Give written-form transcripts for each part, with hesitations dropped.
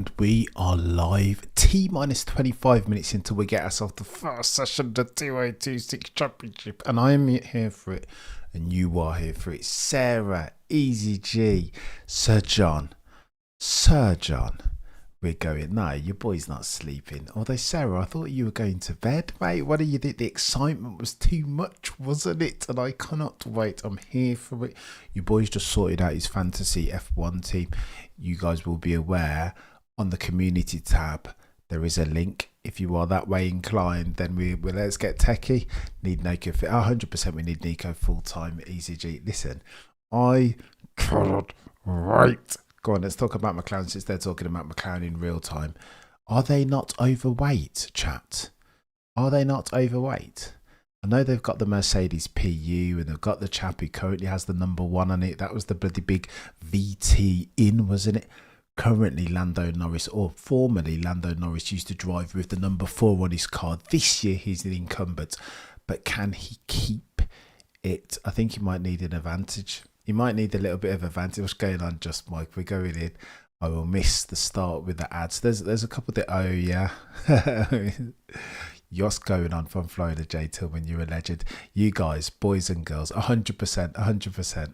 And we are live T minus 25 minutes until we get ourselves the first session of the 2026 Championship. And I am here for it, and you are here for it. Sarah, Easy G, Sir John, we're going. No, your boy's not sleeping. Although, Sarah, I thought you were going to bed, mate. What do you think? The excitement was too much, wasn't it? And I cannot wait. I'm here for it. Your boy's just sorted out his fantasy F1 team. You guys will be aware on the community tab, there is a link. If you are that way inclined, then we let's get techie. Need Nico. 100% we need Nico full time. Easy G. Listen, I cannot wait. Go on, let's talk about McLaren since they're talking about McLaren in real time. Are they not overweight, chat? Are they not overweight? I know they've got the Mercedes PU and they've got the chap who currently has the number 1 on it. That was the bloody big VT in, wasn't it? Currently Lando Norris, or formerly Lando Norris, used to drive with the number 4 on his car. This year he's the incumbent. But can he keep it? I think he might need an advantage. He might need a little bit of advantage. What's going on, Just Mike? We're going in. I will miss the start with the ads. There's a couple that, oh yeah. What's going on from Florida, J Tillman? You're a legend. You guys, boys and girls, 100%.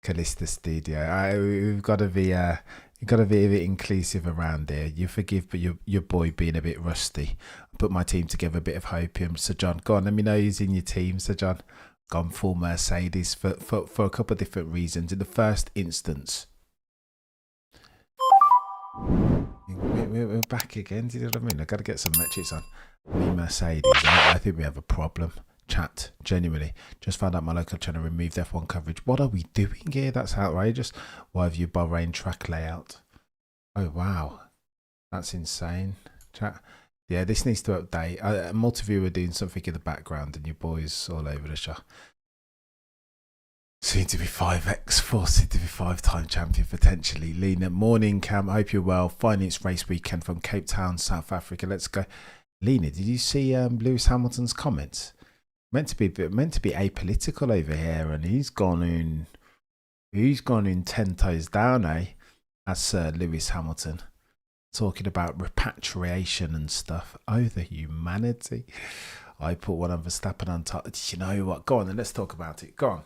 Callista Studio. We've got to be a bit inclusive around here. You forgive, but your boy being a bit rusty. I put my team together, a bit of hopium. Sir John, go on, let me know who's in your team, Sir John. Gone full Mercedes for a couple of different reasons. In the first instance, we're back again. Do you know what I mean? I've got to get some metrics on me Mercedes. I think we have a problem. Chat, genuinely. Just found out my local channel removed F1 coverage. What are we doing here? That's outrageous. Why have you Bahrain track layout? Oh, wow. That's insane. Chat. Yeah, this needs to update. Multi-view are doing something in the background and your boys all over the shop. Soon to be 5x4, soon to be 5-time champion potentially. Lena, morning Cam, I hope you're well. Finance race weekend from Cape Town, South Africa. Let's go. Lena, did you see Lewis Hamilton's comments? Meant to be apolitical over here, and he's gone in 10 toes down, as Sir Lewis Hamilton. Talking about repatriation and stuff. Oh, the humanity. I put one on Verstappen on top. You know what? Go on then, let's talk about it. Go on.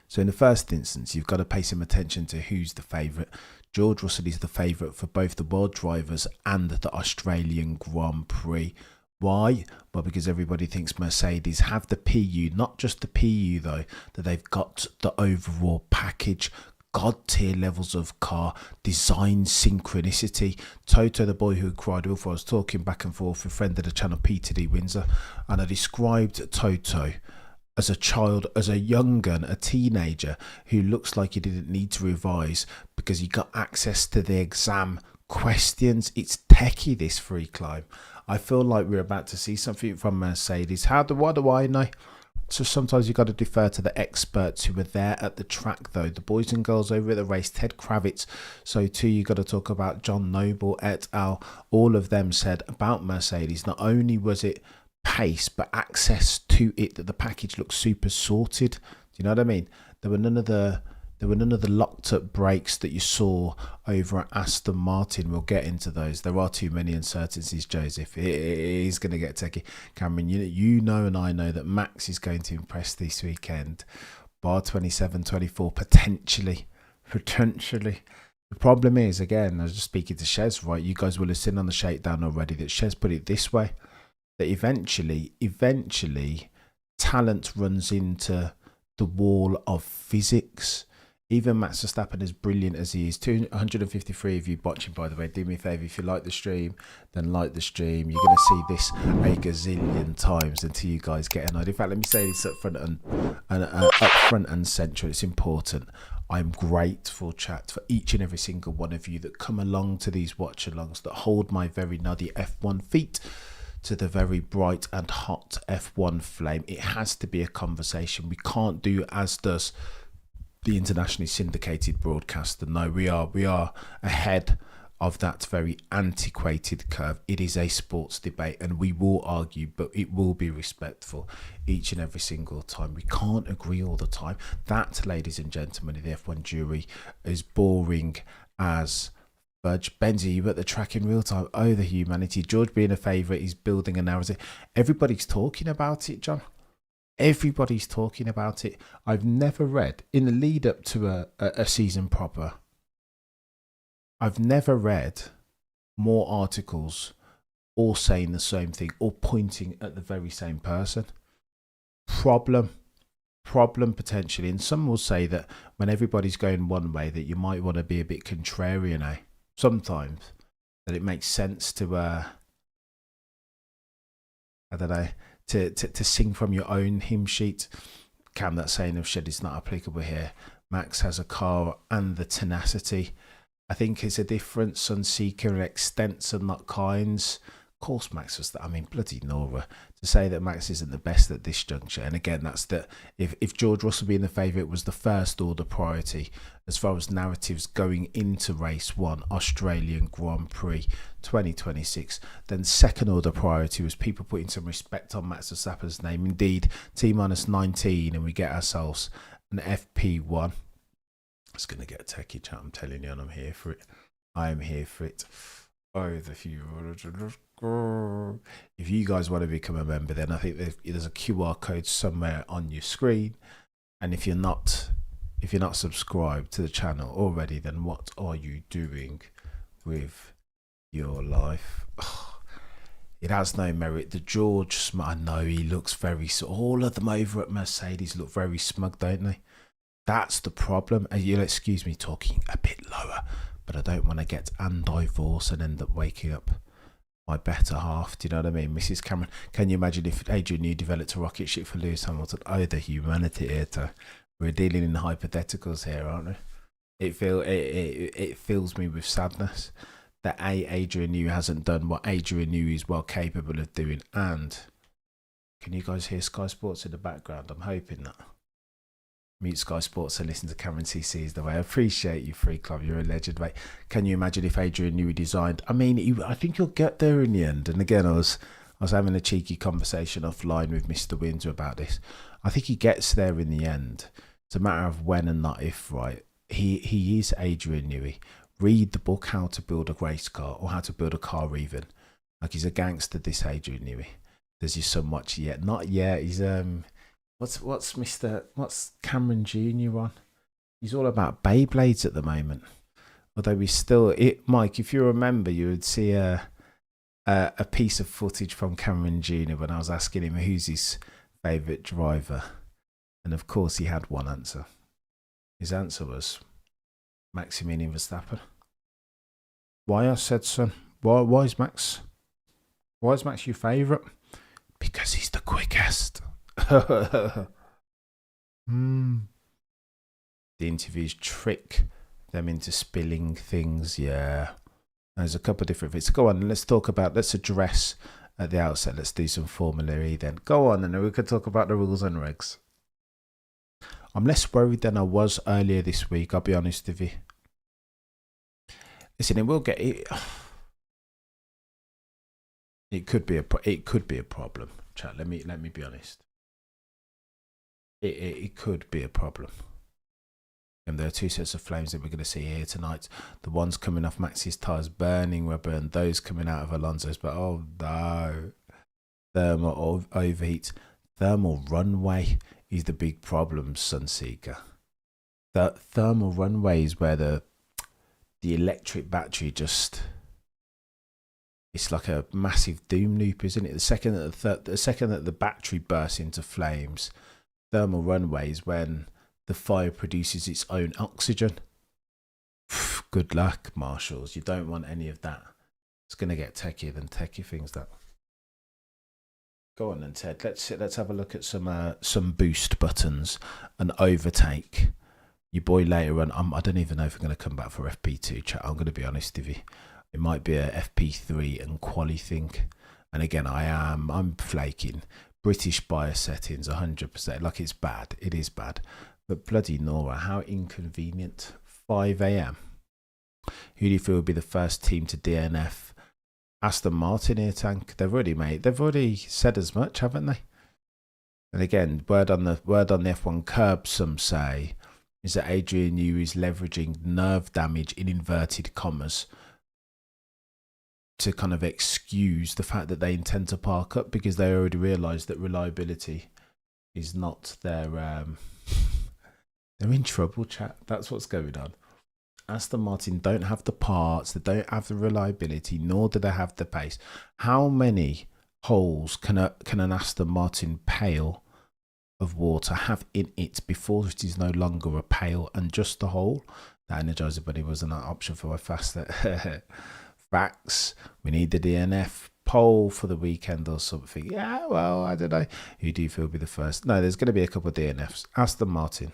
So in the first instance, you've got to pay some attention to who's the favourite. George Russell is the favourite for both the World Drivers and the Australian Grand Prix. Why? Well, because everybody thinks Mercedes have the PU, not just the PU though, that they've got the overall package. God tier levels of car, design synchronicity. Toto, the boy who cried wolf, I was talking back and forth with a friend of the channel, Peter D. Windsor, and I described Toto as a child, as a young gun, a teenager who looks like he didn't need to revise because he got access to the exam questions. It's techie, this free climb. I feel like we're about to see something from Mercedes. What do I know? So sometimes you've got to defer to the experts who were there at the track, though. The boys and girls over at the race, Ted Kravitz. So too, you've got to talk about John Noble et al. All of them said about Mercedes, not only was it pace, but access to it, that the package looked super sorted. Do you know what I mean? There were none of the locked up brakes that you saw over at Aston Martin. We'll get into those. There are too many uncertainties, Joseph. It is going to get techie. Cameron, you know and I know that Max is going to impress this weekend. Bar 27-24, potentially. The problem is, again, I was just speaking to Shez, right? You guys will have seen on the shakedown already that Shez put it this way, that eventually talent runs into the wall of physics. Even Max Verstappen, as brilliant as he is, 253 of you watching, by the way, do me a favour, if you like the stream, then like the stream. You're going to see this a gazillion times until you guys get an idea. In fact, let me say this up front and central. It's important. I'm grateful, chat, for each and every single one of you that come along to these watch-alongs, that hold my very nuddy F1 feet to the very bright and hot F1 flame. It has to be a conversation. We can't do as does the internationally syndicated broadcaster. No, we are ahead of that very antiquated curve. It is a sports debate and we will argue, but it will be respectful each and every single time. We can't agree all the time. That, ladies and gentlemen, in the F1 jury is boring as Budge, Benzi, you at the track in real time. Oh, the humanity. George being a favourite, he's building a narrative. Everybody's talking about it, John. Everybody's talking about it. I've never read, in the lead up to a season proper, I've never read more articles all saying the same thing or pointing at the very same person. Problem potentially. And some will say that when everybody's going one way, that you might want to be a bit contrarian, eh? Sometimes that it makes sense to I don't know, to sing from your own hymn sheet. Cam, that saying of shed is not applicable here. Max has a car and the tenacity. I think it's a difference on seeker extents and not kinds. Of course Max was that. I mean, bloody Nora, to say that Max isn't the best at this juncture. And again, that's that if George Russell being the favourite was the first order priority as far as narratives going into race 1, Australian Grand Prix 2026, then second order priority was people putting some respect on Max Verstappen's name. Indeed, T-19 and we get ourselves an FP1. It's going to get techie, chat, I'm telling you, and I'm here for it. I am here for it. Oh, if you guys want to become a member, then I think there's a QR code somewhere on your screen. And if you're not subscribed to the channel already, then what are you doing with your life? Oh, it has no merit. The George, I know he looks very. All of them over at Mercedes look very smug, don't they? That's the problem. You'll excuse me talking a bit lower, but I don't want to get and divorce and end up waking up my better half. Do you know what I mean? Mrs. Cameron, can you imagine if Adrian Newey developed a rocket ship for Lewis Hamilton? Oh, the humanity here. We're dealing in hypotheticals here, aren't we? It fills me with sadness that Adrian Newey hasn't done what Adrian Newey is well capable of doing. And can you guys hear Sky Sports in the background? I'm hoping that. Mute Sky Sports and listen to Cameron CC is the way. I appreciate you, Free Club. You're a legend, mate. Can you imagine if Adrian Newey designed? I mean, I think he'll get there in the end. And again, I was having a cheeky conversation offline with Mr. Windsor about this. I think he gets there in the end. It's a matter of when and not if, right? He is Adrian Newey. Read the book How to Build a Race Car, or How to Build a Car even. Like, he's a gangster, this Adrian Newey. There's just so much yet. Not yet. He's what's Cameron Jr. on? He's all about Beyblades at the moment. Although we still, Mike, if you remember, you would see a piece of footage from Cameron Jr. when I was asking him who's his favourite driver. And of course he had one answer. His answer was Maximilian Verstappen. Why, I said, son? Why is Max your favourite? Because he's the quickest. The interviews trick them into spilling things. Yeah, there's a couple of different bits. Go on, let's address at the outset. Let's do some Formula E then. Go on, and then we could talk about the rules and regs. I'm less worried than I was earlier this week, I'll be honest with you. Listen, it will get it. It could be a problem, chat. Let me be honest. It could be a problem. And there are two sets of flames that we're going to see here tonight. The ones coming off Max's tyres burning rubber, and those coming out of Alonso's. But oh no, thermal overheat. Thermal runway is the big problem, Sunseeker. The thermal runway is where the electric battery just, it's like a massive doom loop, isn't it? The second that the battery bursts into flames, thermal runway is when the fire produces its own oxygen. Good luck, marshals. You don't want any of that. It's going to get techier than techie things, that. Go on then, Ted. Let's have a look at some boost buttons and overtake. Your boy later on. I don't even know if we're going to come back for FP2 chat. I'm going to be honest with you. It might be a FP3 and quali thing. And again, I'm flaking. British bias settings 100%. Like, it's bad. It is bad. But bloody Nora, how inconvenient. 5 a.m. Who do you feel will be the first team to DNF? Aston Martin here, Tank. They've already said as much, haven't they? And again, word on the F1 curb, some say, is that Adrian Newey is leveraging nerve damage in inverted commas to kind of excuse the fact that they intend to park up, because they already realise that reliability is not their they're in trouble, chat. That's what's going on. Aston Martin don't have the parts, they don't have the reliability, nor do they have the pace. How many holes can an Aston Martin pail of water have in it before it is no longer a pail and just a hole? That Energizer Bunny wasn't an option for my faster. Facts. We need the DNF poll for the weekend or something. Yeah, well, I don't know. Who do you feel will be the first? No, there's going to be a couple of DNFs. Aston Martin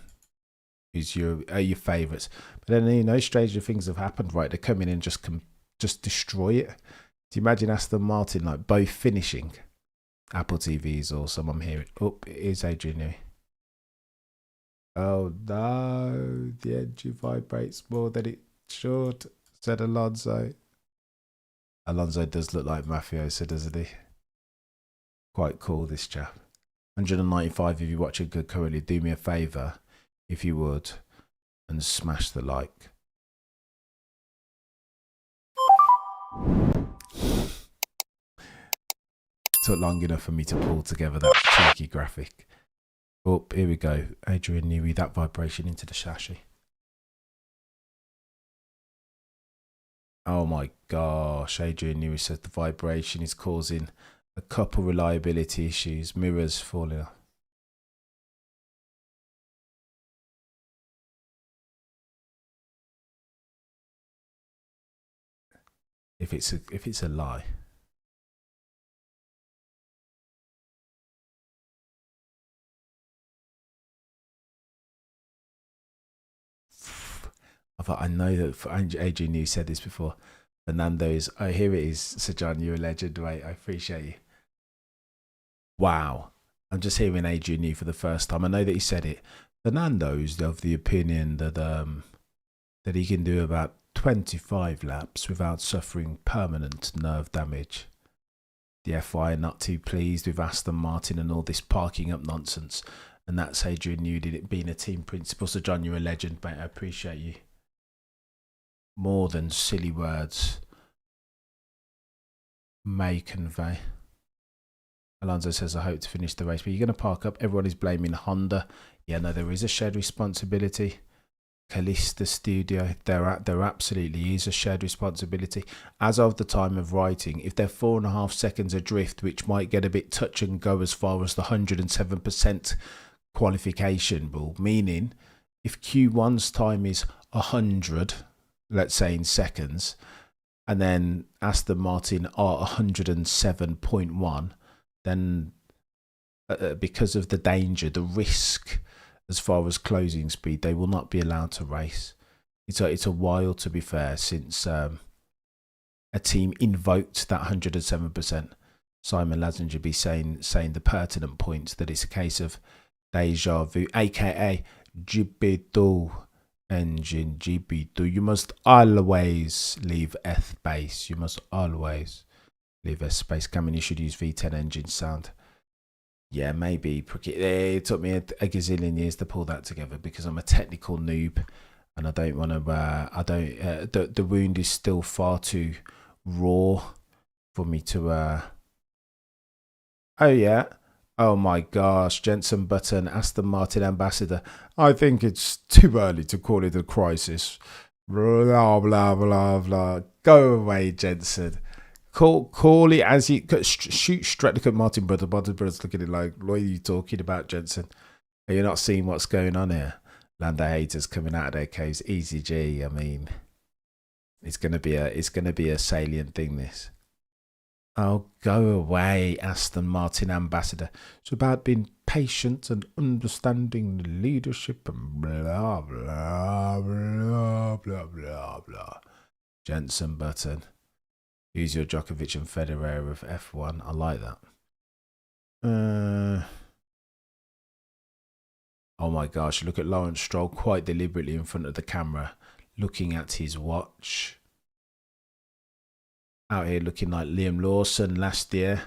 is your favourites. But then, you know, stranger things have happened, right? They come in and just destroy it. Do you imagine Aston Martin like both finishing? Apple TV's awesome. I'm hearing. Oh, it is Adrian Newey. Oh no, the engine vibrates more than it should, said Alonso. Alonso does look like mafioso, doesn't he? Quite cool, this chap. 195 if you're watching good currently. Do me a favour, if you would, and smash the like. Took long enough for me to pull together that cheeky graphic. Oh, here we go. Adrian Newey, that vibration into the chassis. Oh my gosh, Adrian Newey says the vibration is causing a couple reliability issues. Mirrors falling off. If it's a lie. I know that Adrian Newey said this before. Fernando's, oh, here it is. Sir John, you're a legend, mate. I appreciate you. Wow. I'm just hearing Adrian Newey for the first time. I know that he said it. Fernando's of the opinion that that he can do about 25 laps without suffering permanent nerve damage. The FI are not too pleased with Aston Martin and all this parking up nonsense. And that's Adrian Newey being a team principal. So John, you're a legend, mate. I appreciate you. More than silly words may convey. Alonso says, I hope to finish the race. But you're going to park up. Everyone is blaming Honda. Yeah, no, there is a shared responsibility. Calista Studio, there absolutely is a shared responsibility. As of the time of writing, if they're 4.5 seconds adrift, which might get a bit touch and go as far as the 107% qualification rule, meaning if Q1's time is 100, let's say in seconds, and then Aston Martin are 107.1, then because of the danger, the risk as far as closing speed, they will not be allowed to race. It's a while, to be fair, since a team invoked that 107%. Simon Lazenby be saying the pertinent points that it's a case of deja vu, aka GP2 engine, GP2. You must always leave F base. You must always leave F space. Cameron, you should use V10 engine sound. Yeah, maybe. It took me a gazillion years to pull that together because I'm a technical noob, and I don't want to. The wound is still far too raw for me to. Oh yeah. Oh my gosh, Jensen Button, Aston Martin ambassador. I think it's too early to call it a crisis. Blah blah blah blah. Go away, Jensen. Call it as you shoot straight. Look at Martin Brother. Martin Brother's looking at it like, what are you talking about, Jensen? Are you not seeing what's going on here? Lando haters coming out of their caves. Easy G. I mean, it's gonna be a salient thing. This. Oh, go away, Aston Martin ambassador. It's about being patient and understanding the leadership and blah blah blah blah blah blah. Jensen Button. Use your Djokovic and Federer of F1. I like that. Oh my gosh, look at Lawrence Stroll quite deliberately in front of the camera, looking at his watch. Out here looking like Liam Lawson last year.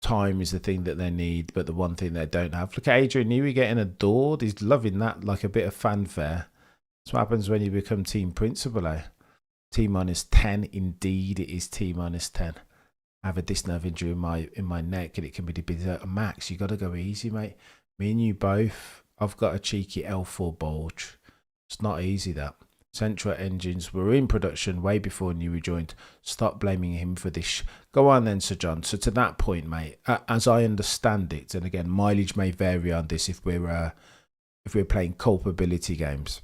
Time is the thing that they need, but the one thing they don't have. Look at Adrian Newey getting adored. He's loving that, like a bit of fanfare. That's what happens when you become team principal, eh? T minus 10. Indeed, it is T minus 10. I have a disc nerve injury in my neck, and it can be debilitating. Max, you got to go easy, mate. Me and you both. I've got a cheeky L4 bulge. It's not easy, that. Central engines were in production way before Newey joined. Stop blaming him for this. Go on then, Sir John. So to that point, mate, as I understand it, and again, mileage may vary on this if we're playing culpability games.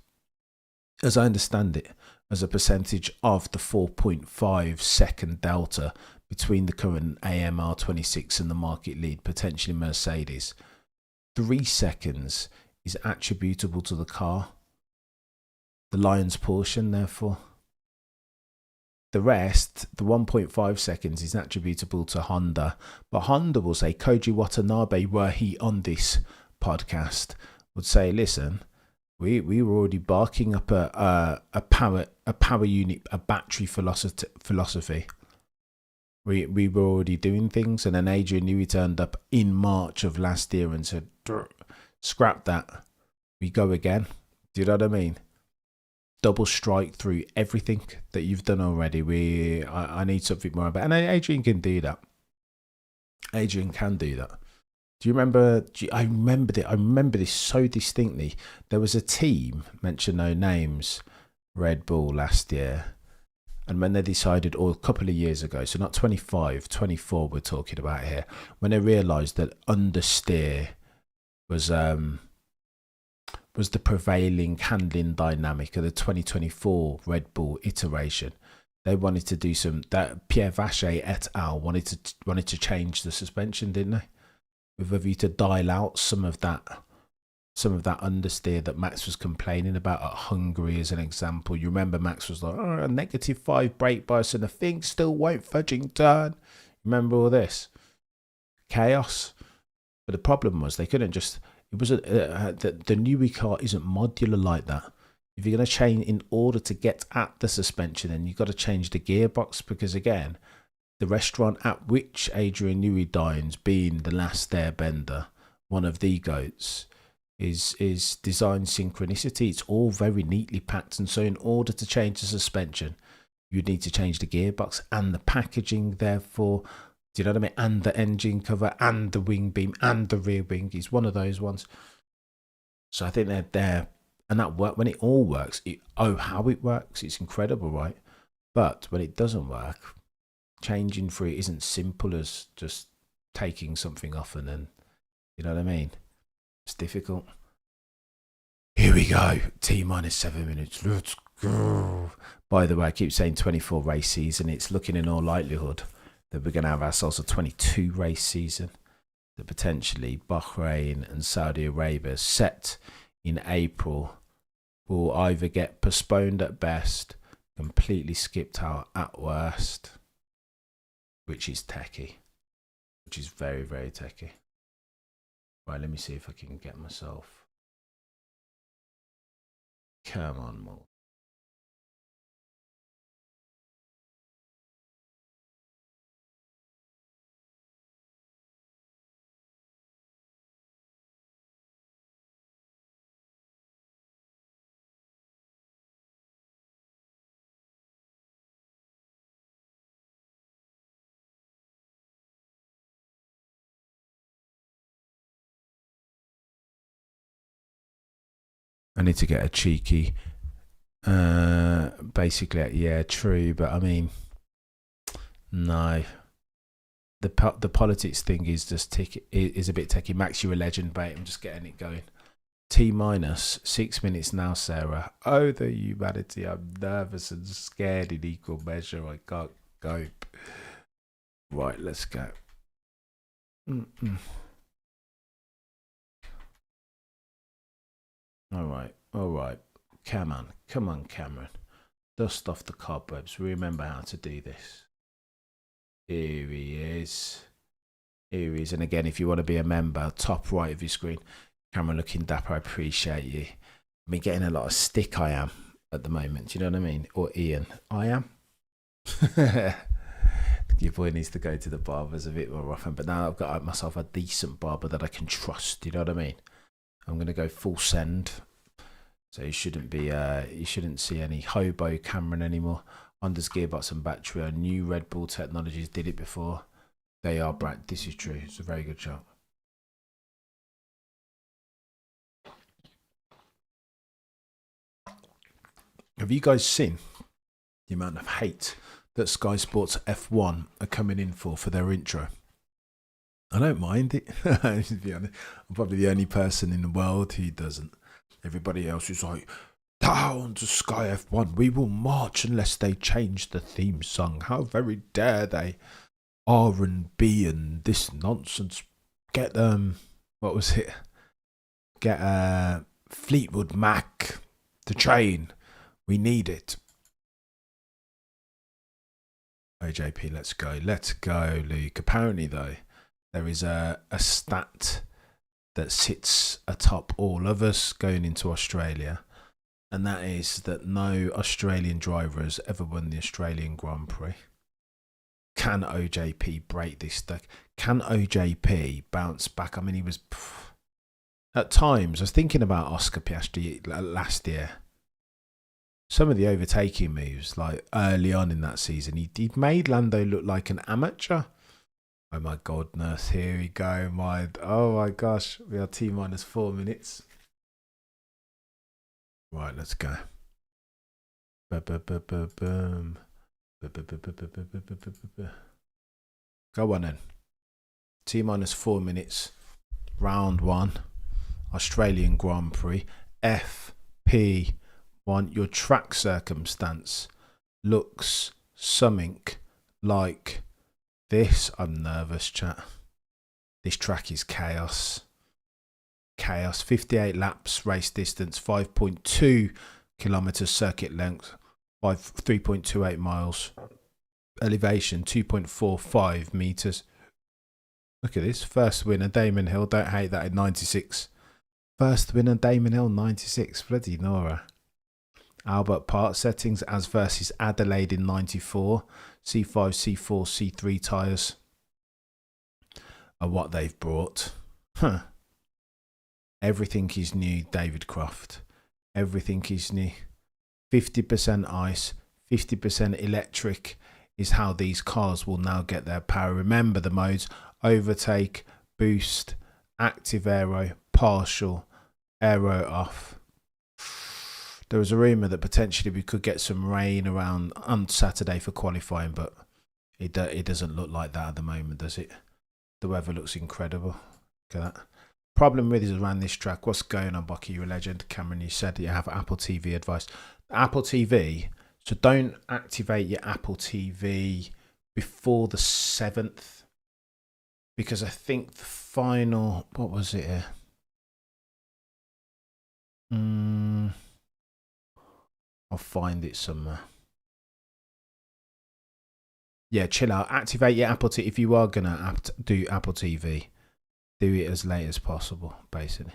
As I understand it, as a percentage of the 4.5 second delta between the current AMR 26 and the market lead, potentially Mercedes, 3 seconds is attributable to the car. The lion's portion, therefore. The rest, the 1.5 seconds, is attributable to Honda. But Honda will say, Koji Watanabe, were he on this podcast, would say, listen, we were already barking up a power unit, a battery philosophy. We were already doing things, and then Adrian Newey turned up in March of last year and said, scrap that. We go again. Do you know what I mean? Double strike through everything that you've done already. I need something more about, and Adrian can do that. Adrian can do that. Do you remember? I remember this so distinctly. There was a team, mention no names, Red Bull last year, and when they decided, or a couple of years ago, so not 25, 24 we're talking about here, when they realised that understeer was the prevailing handling dynamic of the 2024 Red Bull iteration. They wanted to do that Pierre Vacher et al. wanted to change the suspension, didn't they? With a view to dial out some of that understeer that Max was complaining about at Hungary, as an example. You remember Max was like, a -5 brake bias and the thing still won't fudging turn. Remember all this? Chaos. But the problem was they couldn't just... It was the Newey car isn't modular like that. If you're going to change in order to get at the suspension, then you've got to change the gearbox, because again, the restaurant at which Adrian Newey dines, being the last airbender, one of the goats, is design synchronicity. It's all very neatly packed, and so in order to change the suspension, you need to change the gearbox and the packaging. Therefore, do you know what I mean? And the engine cover and the wing beam and the rear wing is one of those ones. So I think they're there, and that work when it all works. How it works! It's incredible, right? But when it doesn't work, changing through it isn't simple as just taking something off and then, you know what I mean? It's difficult. Here we go. T minus 7 minutes. Let's go. By the way, I keep saying 24 race season. It's looking in all likelihood that we're going to have ourselves a 22 race season, that potentially Bahrain and Saudi Arabia, set in April, will either get postponed at best, completely skipped out at worst, which is techie, which is very, very techie. Right, let me see if I can get myself. Come on, more. I need to get a cheeky, basically, yeah, true, but I mean, no. The politics thing is just is a bit techie. Max, you're a legend, mate. I'm just getting it going. T minus 6 minutes now, Sarah. Oh, the humanity. I'm nervous and scared in equal measure. I can't cope. Right, let's go. All right. Come on, Cameron. Dust off the cobwebs. Remember how to do this. Here he is. And again, if you want to be a member, top right of your screen, Cameron looking dapper. I appreciate you. I mean, getting a lot of stick, I am, at the moment. Do you know what I mean? Or Ian, I am. Your boy needs to go to the barbers a bit more often. But now I've got myself a decent barber that I can trust. Do you know what I mean? I'm going to go full send. So you shouldn't see any hobo Cameron anymore. Honda's gearbox and battery are new. Red Bull Technologies did it before. They are brand. This is true. It's a very good shot. Have you guys seen the amount of hate that Sky Sports F1 are coming in for their intro? I don't mind it. To be honest, I'm probably the only person in the world who doesn't. Everybody else is like, down to Sky F1. We will march unless they change the theme song. How very dare they? R&B and this nonsense. Get what was it? Get Fleetwood Mac, the train. We need it. OJP, let's go. Let's go, Luke. Apparently, though, there is a stat that sits atop all of us going into Australia, and that is that no Australian driver has ever won the Australian Grand Prix. Can OJP break this? Can OJP bounce back? I mean, he was... At times, I was thinking about Oscar Piastri last year. Some of the overtaking moves, like early on in that season, he made Lando look like an amateur. Oh my goodness, here we go. Oh my gosh, we are T-minus 4 minutes. Right, let's go. Boom. Go on then. T-minus 4 minutes. Round 1. Australian Grand Prix. FP1. Your track circumstance looks something like this. I'm nervous, chat. This track is chaos. Chaos. 58 laps, race distance, 5.2 kilometers circuit length, 3.28 miles. Elevation, 2.45 meters. Look at this. First winner, Damon Hill. Don't hate that in 96. First winner, Damon Hill, 96. Bloody Nora. Albert Park settings as versus Adelaide in 94. C5, C4, C3 tyres are what they've brought. Huh. Everything is new, David Croft. Everything is new. 50% ice, 50% electric is how these cars will now get their power. Remember the modes: overtake, boost, active aero, partial, aero off. There was a rumour that potentially we could get some rain around on Saturday for qualifying, but it doesn't look like that at the moment, does it? The weather looks incredible. Look at that. Problem with is around this track. What's going on, Bucky? You're a legend. Cameron, you said you have Apple TV advice. Apple TV, so don't activate your Apple TV before the 7th, because I think the final, what was it here? I'll find it somewhere. Yeah, chill out. Activate your Apple TV. If you are going to do Apple TV, do it as late as possible, basically.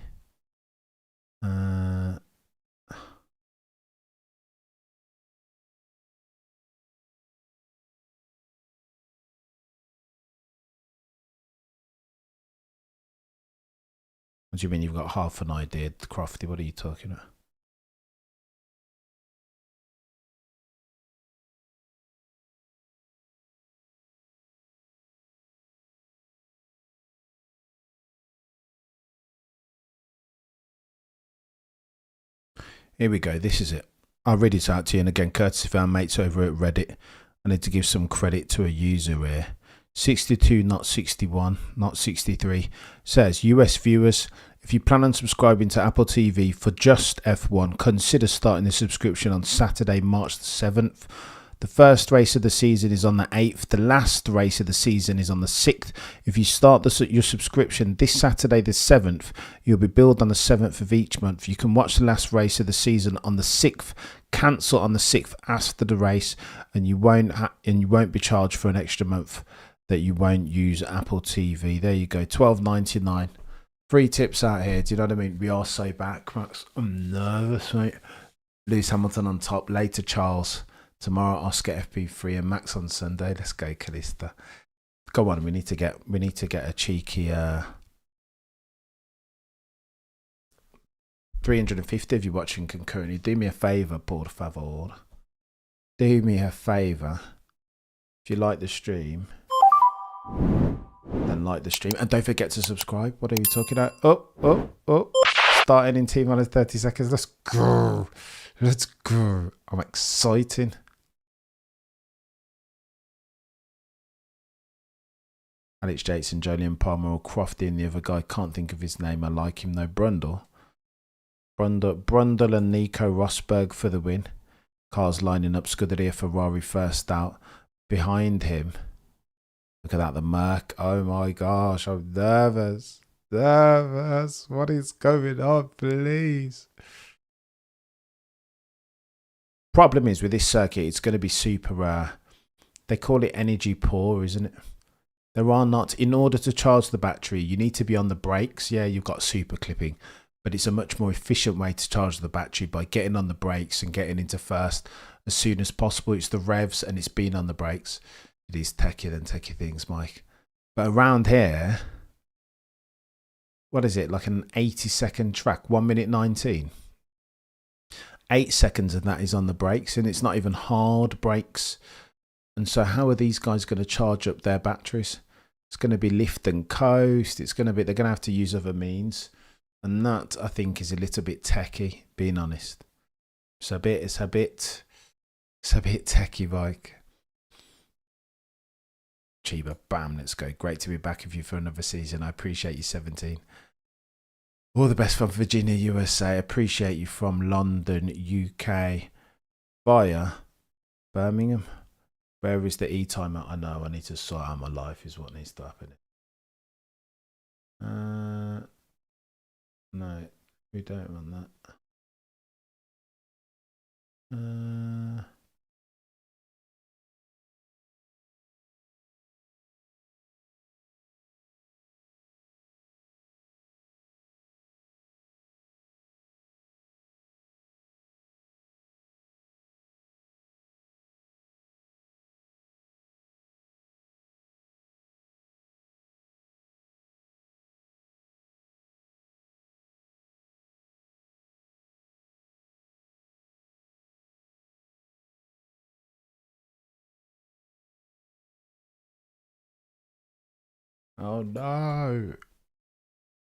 What do you mean you've got half an idea, Crofty? What are you talking about? Here we go. This is it. I'll read it out to you. And again, courtesy of our mates over at Reddit. I need to give some credit to a user here. 62, not 61, not 63. Says, US viewers, if you plan on subscribing to Apple TV for just F1, consider starting the subscription on Saturday, March the 7th. The first race of the season is on the 8th. The last race of the season is on the 6th. If you start your subscription this Saturday, the 7th, you'll be billed on the 7th of each month. You can watch the last race of the season on the 6th, cancel on the 6th after the race, and you won't be charged for an extra month that you won't use Apple TV. There you go, $12.99. Free tips out here. Do you know what I mean? We are so back, Max. I'm nervous, mate. Lewis Hamilton on top. Later, Charles. Tomorrow, Oscar FP3 and Max on Sunday. Let's go, Calista. Go on. We need to get a cheeky 350 if you're watching concurrently. Do me a favour, por favor. do me a favour. If you like the stream, then like the stream. And don't forget to subscribe. What are you talking about? Oh. Starting in T minus 30 seconds. Let's go. Let's go. I'm exciting. Alex Jason, Jolien Palmer, or Crofty, and the other guy. Can't think of his name. I like him though. Brundle and Nico Rosberg for the win. Cars lining up. Scuderia Ferrari first out. Behind him, look at that, the Merc. Oh my gosh, I'm nervous. What is going on, please? Problem is with this circuit, it's going to be super, they call it energy poor, isn't it? There are not, in order to charge the battery, you need to be on the brakes. Yeah, you've got super clipping, but it's a much more efficient way to charge the battery by getting on the brakes and getting into first as soon as possible. It's the revs and it's being on the brakes. It is techier than techie things, Mike. But around here, what is it? Like an 80-second track, 1 minute 19. 8 seconds of that is on the brakes, and it's not even hard brakes. And so how are these guys going to charge up their batteries? It's going to be lift and coast. They're going to have to use other means. And that, I think, is a little bit techie, being honest. It's a bit techie, Mike. Chiba, bam, let's go. Great to be back with you for another season. I appreciate you, 17. All the best from Virginia, USA. Appreciate you from London, UK. Via Birmingham. Where is the e-timer? I know, I need to sort out my life is what needs to happen. No, we don't want that. Oh no.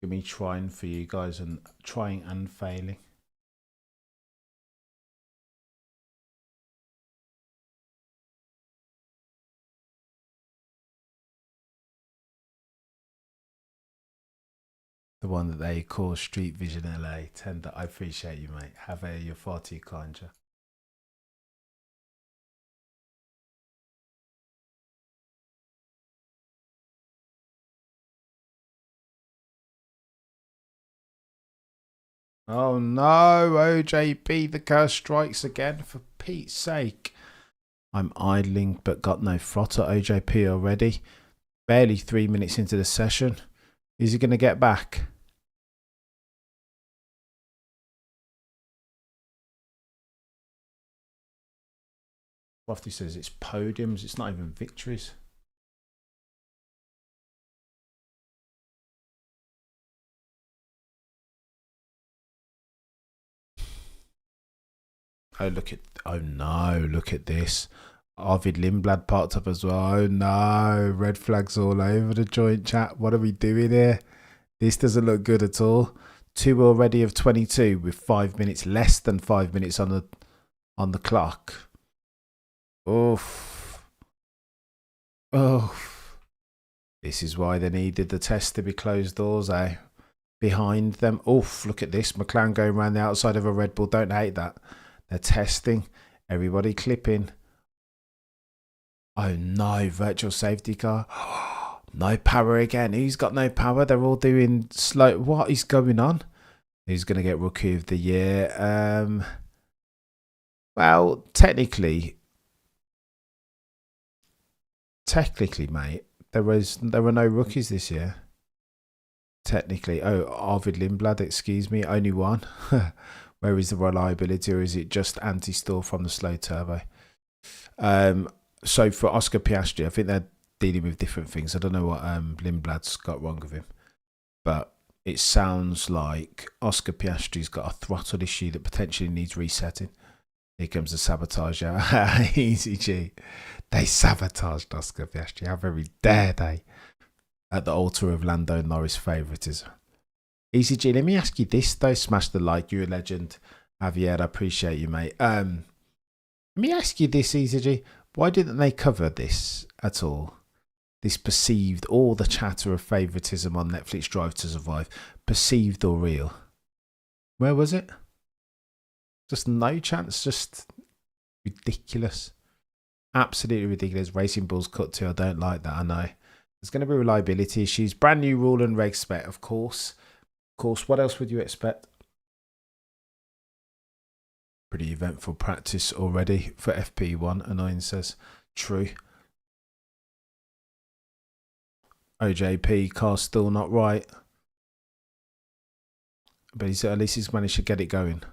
Me trying for you guys and trying and failing. The one that they call Street Vision LA. Tender, I appreciate you, mate. You're far too kind, Joe. Oh no, OJP, the curse strikes again, for Pete's sake. I'm idling but got no throttle, OJP already. Barely 3 minutes into the session. Is he going to get back? Lofty says it's podiums, it's not even victories. Oh no, look at this. Arvid Lindblad parked up as well. Oh no, red flags all over the joint chat. What are we doing here? This doesn't look good at all. 2 already of 22 with 5 minutes, less than 5 minutes on the clock. Oof. Oof. This is why they needed the test to be closed doors, eh? Behind them. Oof, look at this. McLaren going around the outside of a Red Bull. Don't hate that. They're testing. Everybody clipping. Oh no, virtual safety car. No power again. Who's got no power? They're all doing slow. What is going on? Who's going to get Rookie of the Year? Well, technically, mate, there were no rookies this year. Technically. Oh, Arvid Lindblad, excuse me. Only one. Where is the reliability, or is it just anti-stall from the slow turbo? So for Oscar Piastri, I think they're dealing with different things. I don't know what Lindblad's got wrong with him, but it sounds like Oscar Piastri's got a throttle issue that potentially needs resetting. Here comes the sabotage. Easy G. They sabotaged Oscar Piastri. How very dare they? At the altar of Lando Norris favouritism. Easy G, let me ask you this though. Smash the like. You're a legend. Javier, I appreciate you, mate. Let me ask you this, Easy G. Why didn't they cover this at all? This perceived, all the chatter of favouritism on Netflix Drive to Survive, perceived or real? Where was it? Just no chance, just ridiculous. Absolutely ridiculous. Racing Bulls cut to, I don't like that, I know. There's going to be reliability issues. Brand new rule and reg spec, of course. Of course, what else would you expect? Pretty eventful practice already for FP1, Annoying says. True. OJP, car's still not right. But at least he's managed to get it going.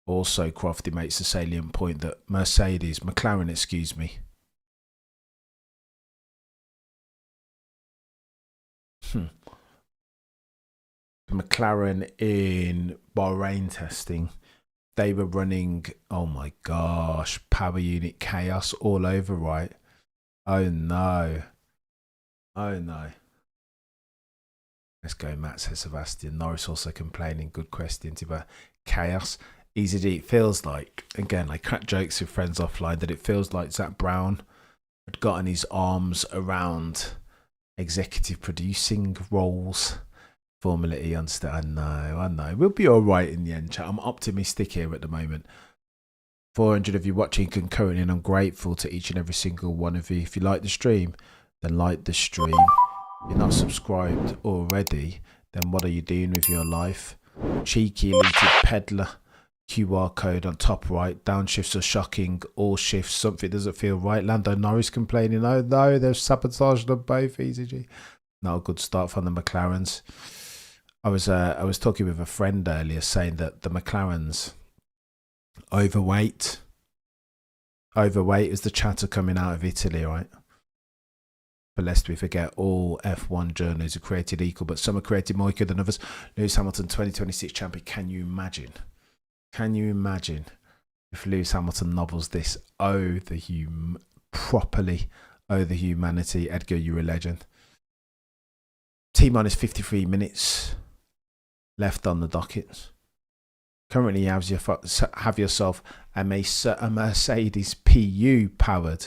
Also, Crofty makes the salient point that McLaren, excuse me. The McLaren in Bahrain testing, they were running, oh my gosh, power unit chaos all over, right? Oh no. Oh no. Let's go, Matt, says Sebastian. Norris also complaining. Good question about chaos. Easy. It feels like, again, I crack jokes with friends offline, that it feels like Zach Brown had gotten his arms around executive producing roles. Formula E on I know. We'll be all right in the end, chat. I'm optimistic here at the moment. 400 of you watching concurrently, and I'm grateful to each and every single one of you. If you like the stream, then like the stream. If you're not subscribed already, then what are you doing with your life? Cheeky elite peddler. QR code on top right. Downshifts are shocking. All shifts. Something doesn't feel right. Lando Norris complaining. Oh no, they've sabotaged them both. Easy. Not a good start from the McLarens. I was talking with a friend earlier saying that the McLarens overweight is the chatter coming out of Italy, right? But lest we forget, all F1 journeys are created equal, but some are created more equal than others. Lewis Hamilton, 2026 champion. Can you imagine? Can you imagine if Lewis Hamilton nobbles this? Properly owe the humanity. Edgar, you're a legend. T-minus 53 minutes left on the docket. Currently, you have yourself a Mercedes PU powered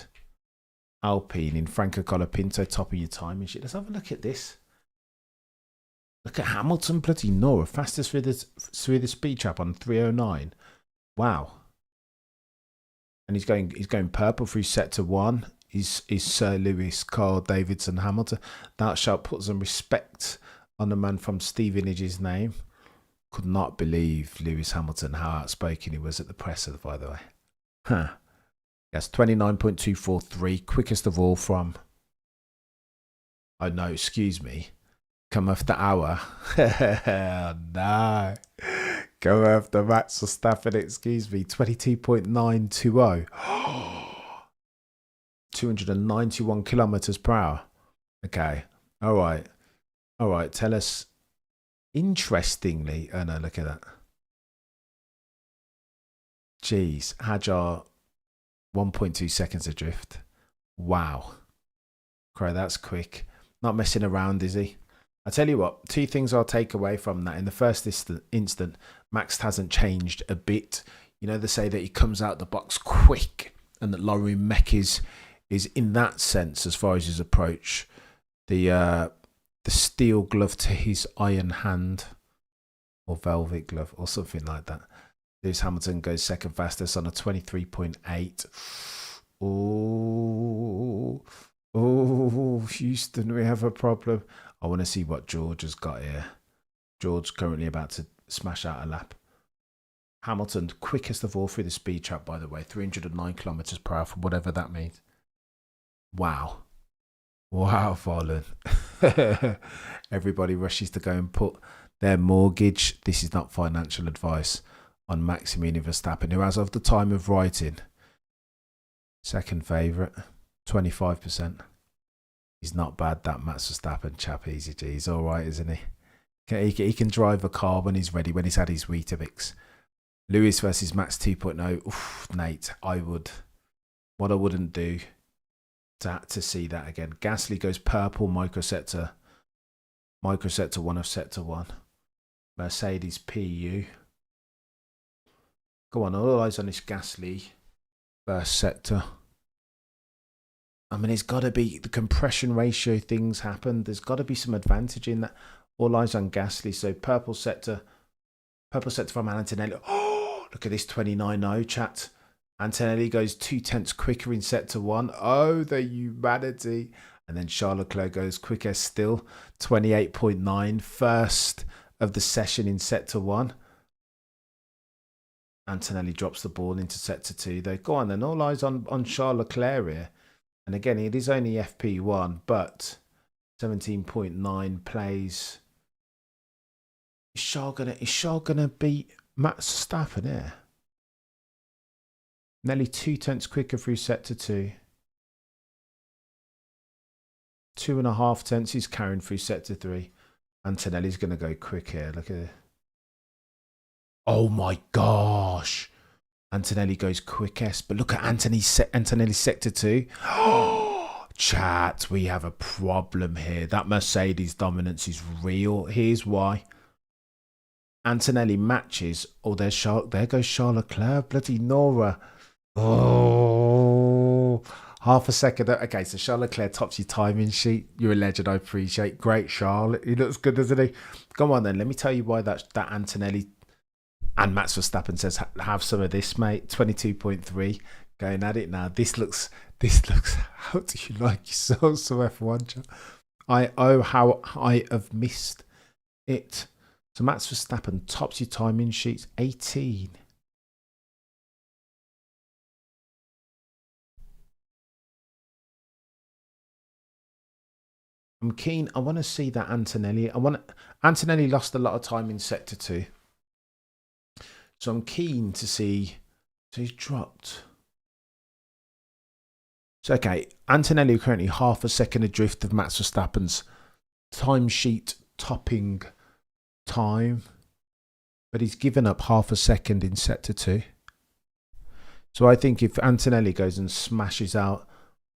Alpine in Franco Colapinto, top of your time and shit. Let's have a look at this. Look at Hamilton, bloody Nora, fastest through the speed trap on 309. Wow. And he's going purple through sector 1. Is Sir Lewis Carl Davidson Hamilton. That shot put some respect on the man from Stevenage's name. Could not believe Lewis Hamilton, how outspoken he was at the presser, by the way. Huh. Yes, 29.243, quickest of all from, oh no, excuse me, come after hour. No. Come after Max Verstappen, excuse me, 22.920. 291 kilometers per hour. Okay. All right. Tell us. Interestingly, oh no, look at that. Jeez, Hajar, 1.2 seconds adrift. Wow. Cry, that's quick. Not messing around, is he? I tell you what, two things I'll take away from that. In the first instant, Max hasn't changed a bit. You know, they say that he comes out the box quick, and that Laurie Meck is in that sense, as far as his approach, the steel glove to his iron hand, or velvet glove, or something like that. Lewis Hamilton goes second fastest on a 23.8. Oh, Houston, we have a problem. I want to see what George has got here. George currently about to smash out a lap. Hamilton, quickest of all through the speed trap, by the way, 309 kilometers per hour, for whatever that means. Wow, Farland. Everybody rushes to go and put their mortgage, this is not financial advice, on Maximilian Verstappen, who, as of the time of writing, second favourite, 25%. He's not bad, that Max Verstappen chap. Easy G. He's all right, isn't he? He can drive a car when he's ready, when he's had his Weetabix. Lewis versus Max 2.0. Oof, Nate, what I wouldn't do to see that again. Gasly goes purple, microsector 1 of sector 1. Mercedes PU. Go on, all eyes on this Gasly first sector. I mean, it's got to be the compression ratio things happen. There's got to be some advantage in that. All eyes on Gasly. So purple sector from Antonelli. Oh, look at this 29.0 chat. Antonelli goes 0.2 quicker in sector 1. Oh, the humanity. And then Charles Leclerc goes quicker still. 28.9. First of the session in sector 1. Antonelli drops the ball into sector 2. They go on then. All eyes on Charles Leclerc here. And again, it is only FP1, but 17.9 plays. Is Charles gonna beat Max Verstappen here? Nearly 0.2 quicker through sector 2. 2.5 he's carrying through sector 3. Antonelli's gonna go quick here. Look at it. Oh my gosh. Antonelli goes quickest, but look at Antonelli's sector 2. Oh, chat, we have a problem here. That Mercedes dominance is real. Here's why. Antonelli matches. Oh, there goes Charles Leclerc. Bloody Nora. Oh, half a second. Okay, so Charles Leclerc tops your timing sheet. You're a legend, I appreciate. Great, Charles. He looks good, doesn't he? Come on then. Let me tell you why that Antonelli and Max Verstappen says, have some of this, mate. 22.3. Going at it now. This looks, how do you like yourself, some F1? How I have missed it. So Max Verstappen tops your timing sheets. 18. I'm keen. I want to see that Antonelli. Antonelli lost a lot of time in sector 2. So I'm keen to see. So he's dropped. So okay, Antonelli currently half a second adrift of Max Verstappen's timesheet topping time, but he's given up half a second in sector 2. So I think if Antonelli goes and smashes out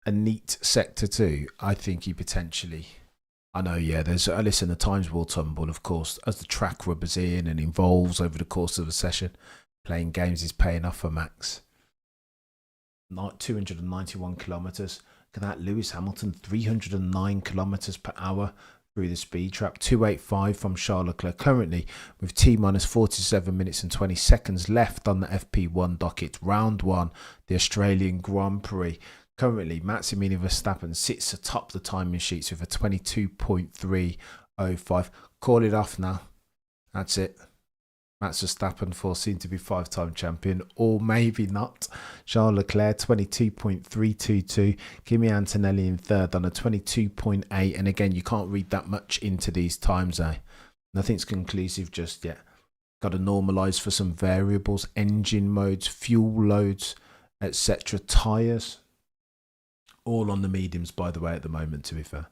a neat sector 2, I think he potentially. I know, yeah, listen, the times will tumble, of course, as the track rubbers in and evolves over the course of a session. Playing games is paying off for Max. 291 kilometres. Look at that, Lewis Hamilton, 309 kilometres per hour through the speed trap. 285 from Charles Leclerc, currently with T-minus 47 minutes and 20 seconds left on the FP1 docket. Round 1, the Australian Grand Prix. Currently, Maximilian Verstappen sits atop the timing sheets with a 22.305. Call it off now. That's it. Max Verstappen foreseen to be 5-time champion, or maybe not. Charles Leclerc, 22.322. Kimi Antonelli in third on a 22.8. And again, you can't read that much into these times, eh? Nothing's conclusive just yet. Got to normalise for some variables, engine modes, fuel loads, etc. Tyres. All on the mediums, by the way, at the moment, to be fair.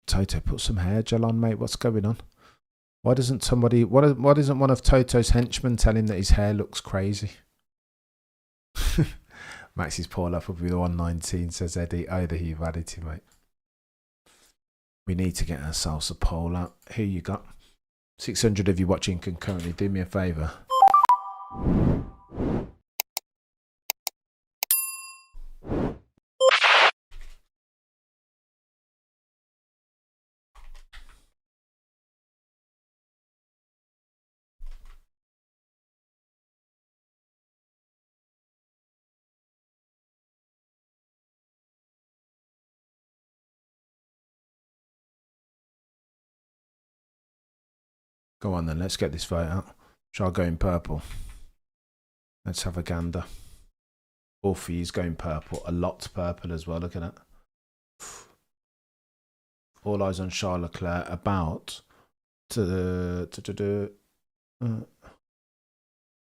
Toto, put some hair gel on, mate. What's going on? Why doesn't somebody... Why doesn't one of Toto's henchmen tell him that his hair looks crazy? Max's Paul up with 119, says Eddie. Oh, the humanity, mate. We need to get ourselves a poll out. Who you got? 600 of you watching concurrently. Do me a favour. Go on then, let's get this vote out. Shall I go in purple? Let's have a gander. Orpheus going purple. A lot purple as well, look at that. All eyes on Charles Leclerc about to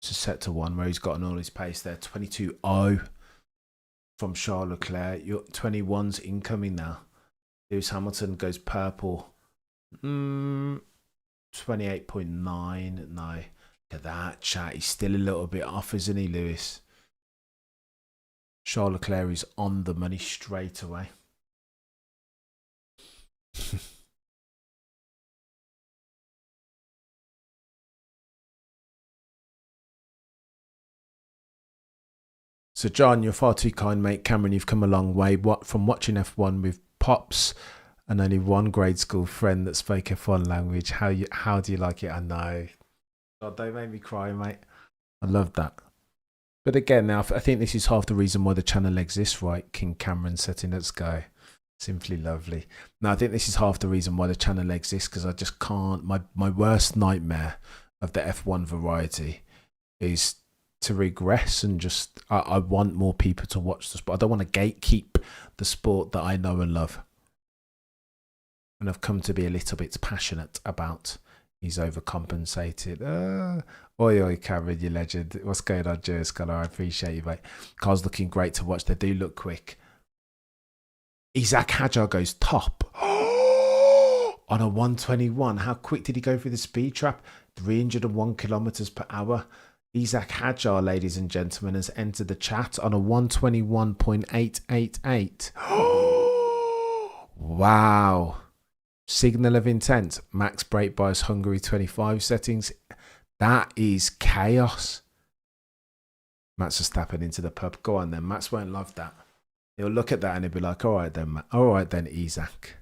sector 1 where he's gotten all his pace there. 22.0 from Charles Leclerc. Your 21's incoming now. Lewis Hamilton goes purple. 28.9. No. Look at that, chat. He's still a little bit off, isn't he, Lewis? Charles Leclerc is on the money straight away. So, John, you're far too kind, mate. Cameron, you've come a long way. From watching F1 with Pops and only one grade school friend that spoke F1 language. How do you like it? I know. God, don't make me cry, mate. I love that. But again, now I think this is half the reason why the channel exists, right? King Cameron setting Let's Go. Simply lovely. Now, I think this is half the reason why the channel exists, because I just can't. My worst nightmare of the F1 variety is to regress and just I want more people to watch the sport. I don't want to gatekeep the sport that I know and love, and I've come to be a little bit passionate about. He's overcompensated. Oi, Cameron, you legend. What's going on, Joe Scholar? I appreciate you, mate. Car's looking great to watch. They do look quick. Isaac Hadjar goes top on a 121. How quick did he go through the speed trap? 301 kilometers per hour. Isaac Hadjar, ladies and gentlemen, has entered the chat on a 121.888. Wow. Signal of intent. Max brake bias Hungary 25 settings. That is chaos. Max Verstappen into the pub. Go on then. Max won't love that. He'll look at that and he'll be like, all right then, all right then, Isaac.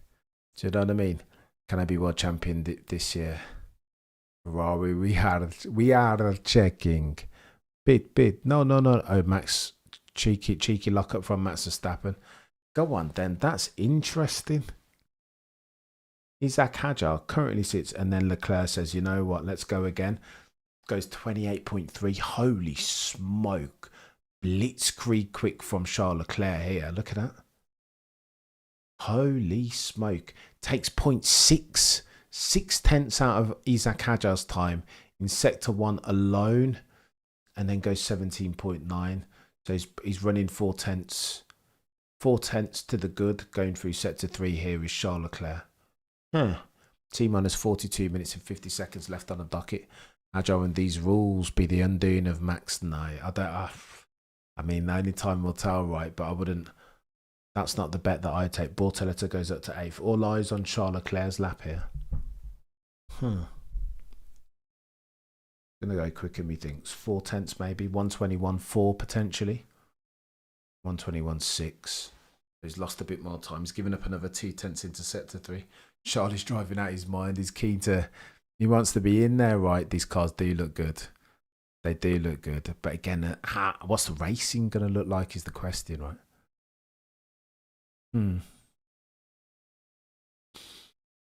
Do you know what I mean? Can I be world champion this year? Ferrari, we are checking. Bit. No. Oh, Max, cheeky lock up from Max Verstappen. Go on then. That's interesting. Isaac Hadjar currently sits, and then Leclerc says, you know what, let's go again. Goes 28.3. Holy smoke. Blitzkrieg quick from Charles Leclerc here. Look at that. Holy smoke. Takes 0.6. 0.6 out of Isaac Hadjar's time in sector 1 alone, and then goes 17.9. So he's running 4/10. 4/10 to the good. Going through sector 3 here is Charles Leclerc. T-minus 42 minutes and 50 seconds left on the docket. Hadjar, and these rules be the undoing of Max? No, I don't. I mean, only time will tell, right? But I wouldn't. That's not the bet that I take. Bortoleto goes up to 8th. All eyes on Charles Leclerc's lap here. Gonna go quicker, methinks. 4/10 maybe. 121.4 potentially. 121.6. He's lost a bit more time. He's given up another 2/10 into sector 3. Charlie's driving out his mind. He's keen to. He wants to be in there, right? These cars do look good. They do look good. But again, what's the racing going to look like is the question, right?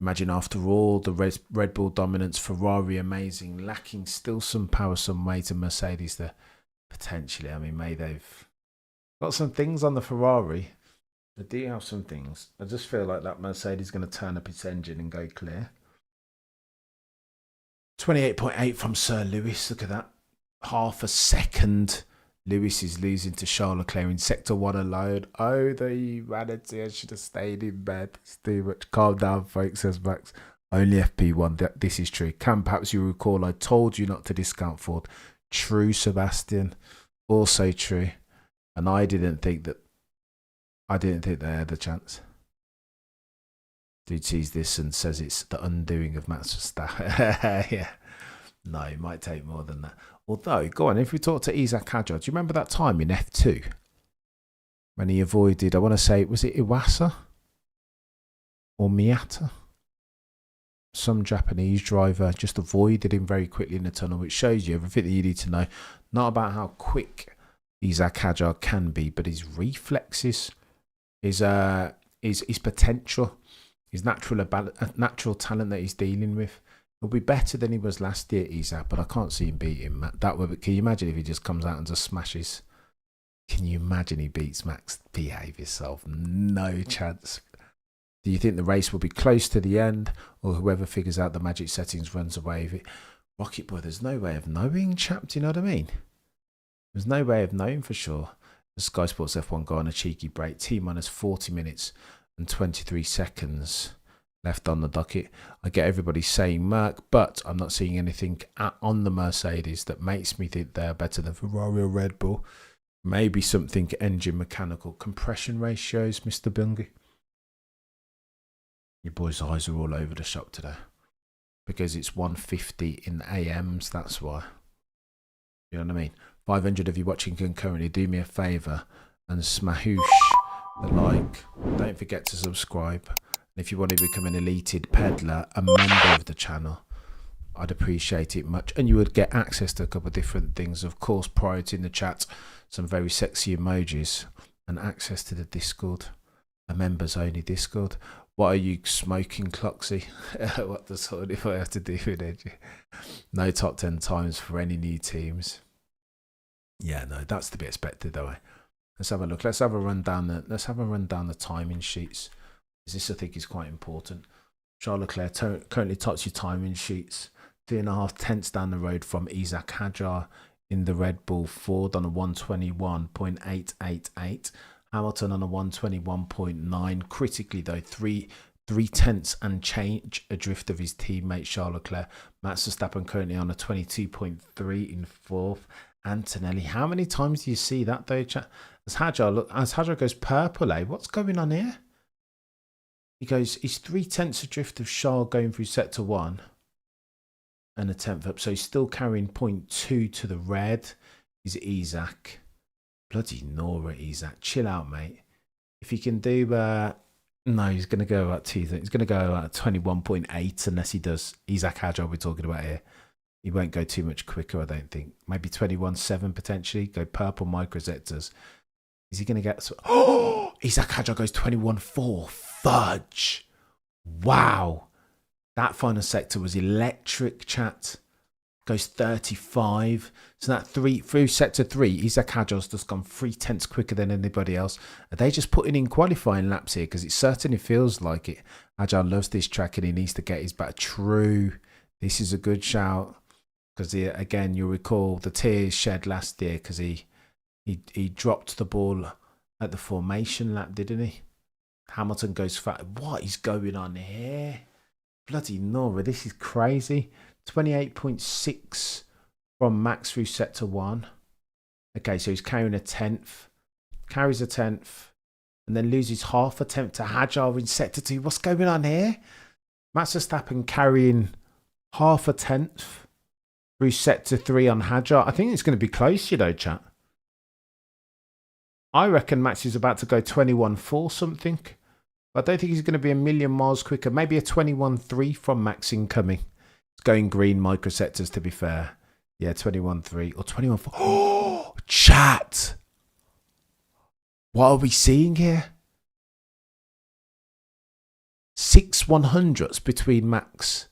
Imagine after all the Red Bull dominance, Ferrari amazing, lacking still some power, some way to Mercedes there. Potentially, I mean, they've got some things on the Ferrari. They do have some things. I just feel like that Mercedes is going to turn up its engine and go clear. 28.8 from Sir Lewis. Look at that. Half a second. Lewis is losing to Charles Leclerc in sector 1 alone. Oh, the humanity. I should have stayed in bed. It's too much. Calm down, folks, says Max. Only FP1. This is true. Cam, perhaps you recall I told you not to discount Ford. True, Sebastian. Also true. And I didn't think they had a chance. Dude sees this and says it's the undoing of Max Verstappen. Yeah. No, it might take more than that. Although, go on, if we talk to Isaac Hadjar, do you remember that time in F2 when he avoided, I want to say, was it Iwasa or Miyata? Some Japanese driver just avoided him very quickly in the tunnel, which shows you everything that you need to know. Not about how quick Isaac Hadjar can be, but his reflexes, his potential, his natural talent that he's dealing with. He'll be better than he was last year, Isaac, but I can't see him beat him. Can you imagine if he just comes out and just smashes? Can you imagine he beats Max? Behave yourself. No chance. Do you think the race will be close to the end, or whoever figures out the magic settings runs away with it? Rocket Boy, there's no way of knowing, chap. Do you know what I mean? There's no way of knowing for sure. The Sky Sports F1 guy on a cheeky break. T-minus 40 minutes and 23 seconds. left on the docket. I get everybody saying Merc, but I'm not seeing anything on the Mercedes that makes me think they're better than Ferrari or Red Bull. Maybe something engine mechanical compression ratios, Mr. Bungie. Your boys' eyes are all over the shop today because it's 1:50 in the AMs. That's why. You know what I mean? 500 of you watching concurrently, do me a favour and smahoosh the like. Don't forget to subscribe. And if you want to become an elated peddler, a member of the channel, I'd appreciate it much. And you would get access to a couple of different things. Of course, priority in the chat, some very sexy emojis, and access to the Discord, a members only Discord. What are you smoking, Cloxy? What the sort if I have to do with it? No top 10 times for any new teams. Yeah, no, that's to be expected though. Let's have a look. Let's have a run down the timing sheets. This I think is quite important. Charles Leclerc currently tops your timing sheets. 3.5 tenths down the road from Isaac Hadjar in the Red Bull Ford on a 121.888. Hamilton on a 121.9. Critically though, 3 tenths and change adrift of his teammate Charles Leclerc. Max Verstappen currently on a 22.3 in fourth. Antonelli, how many times do you see that though, chat? As Hadjar goes purple, what's going on here? He goes, he's 3 tenths adrift of Charles going through sector 1 and a tenth up. So he's still carrying 0.2 to the red. Is Isaac. Bloody Nora, Isaac. Chill out, mate. If he can do, no, he's going to go about 2. He's going to go about 21.8 unless he does Isaac Hadjar we're talking about here. He won't go too much quicker, I don't think. Maybe 21.7 potentially. Go purple microzettas. Is he going to get... Oh! Isaac Hadjar goes 21.4. Fudge. Wow. That final sector was electric, chat. Goes 35. So that through sector 3, Isaac Hadjar's just gone 3 tenths quicker than anybody else. Are they just putting in qualifying laps here? Because it certainly feels like it. Hadjar loves this track and he needs to get his back. True. This is a good shout. Because again, you'll recall the tears shed last year because he dropped the ball at the formation lap, didn't he? Hamilton goes fat. What is going on here? Bloody Nora, this is crazy. 28.6 from Max through sector 1. Okay, so he's carrying a tenth. Carries a tenth. And then loses half a tenth to Hadjar in sector 2. What's going on here? Max Verstappen carrying half a tenth through sector 3 on Hadjar. I think it's going to be close, you know, chat. I reckon Max is about to go 21.4 something. But I don't think he's going to be a million miles quicker. Maybe a 21.3 from Max incoming. It's going green microsectors, to be fair. Yeah, 21.3 or 21.4. Oh, chat. What are we seeing here? 6 100ths between Max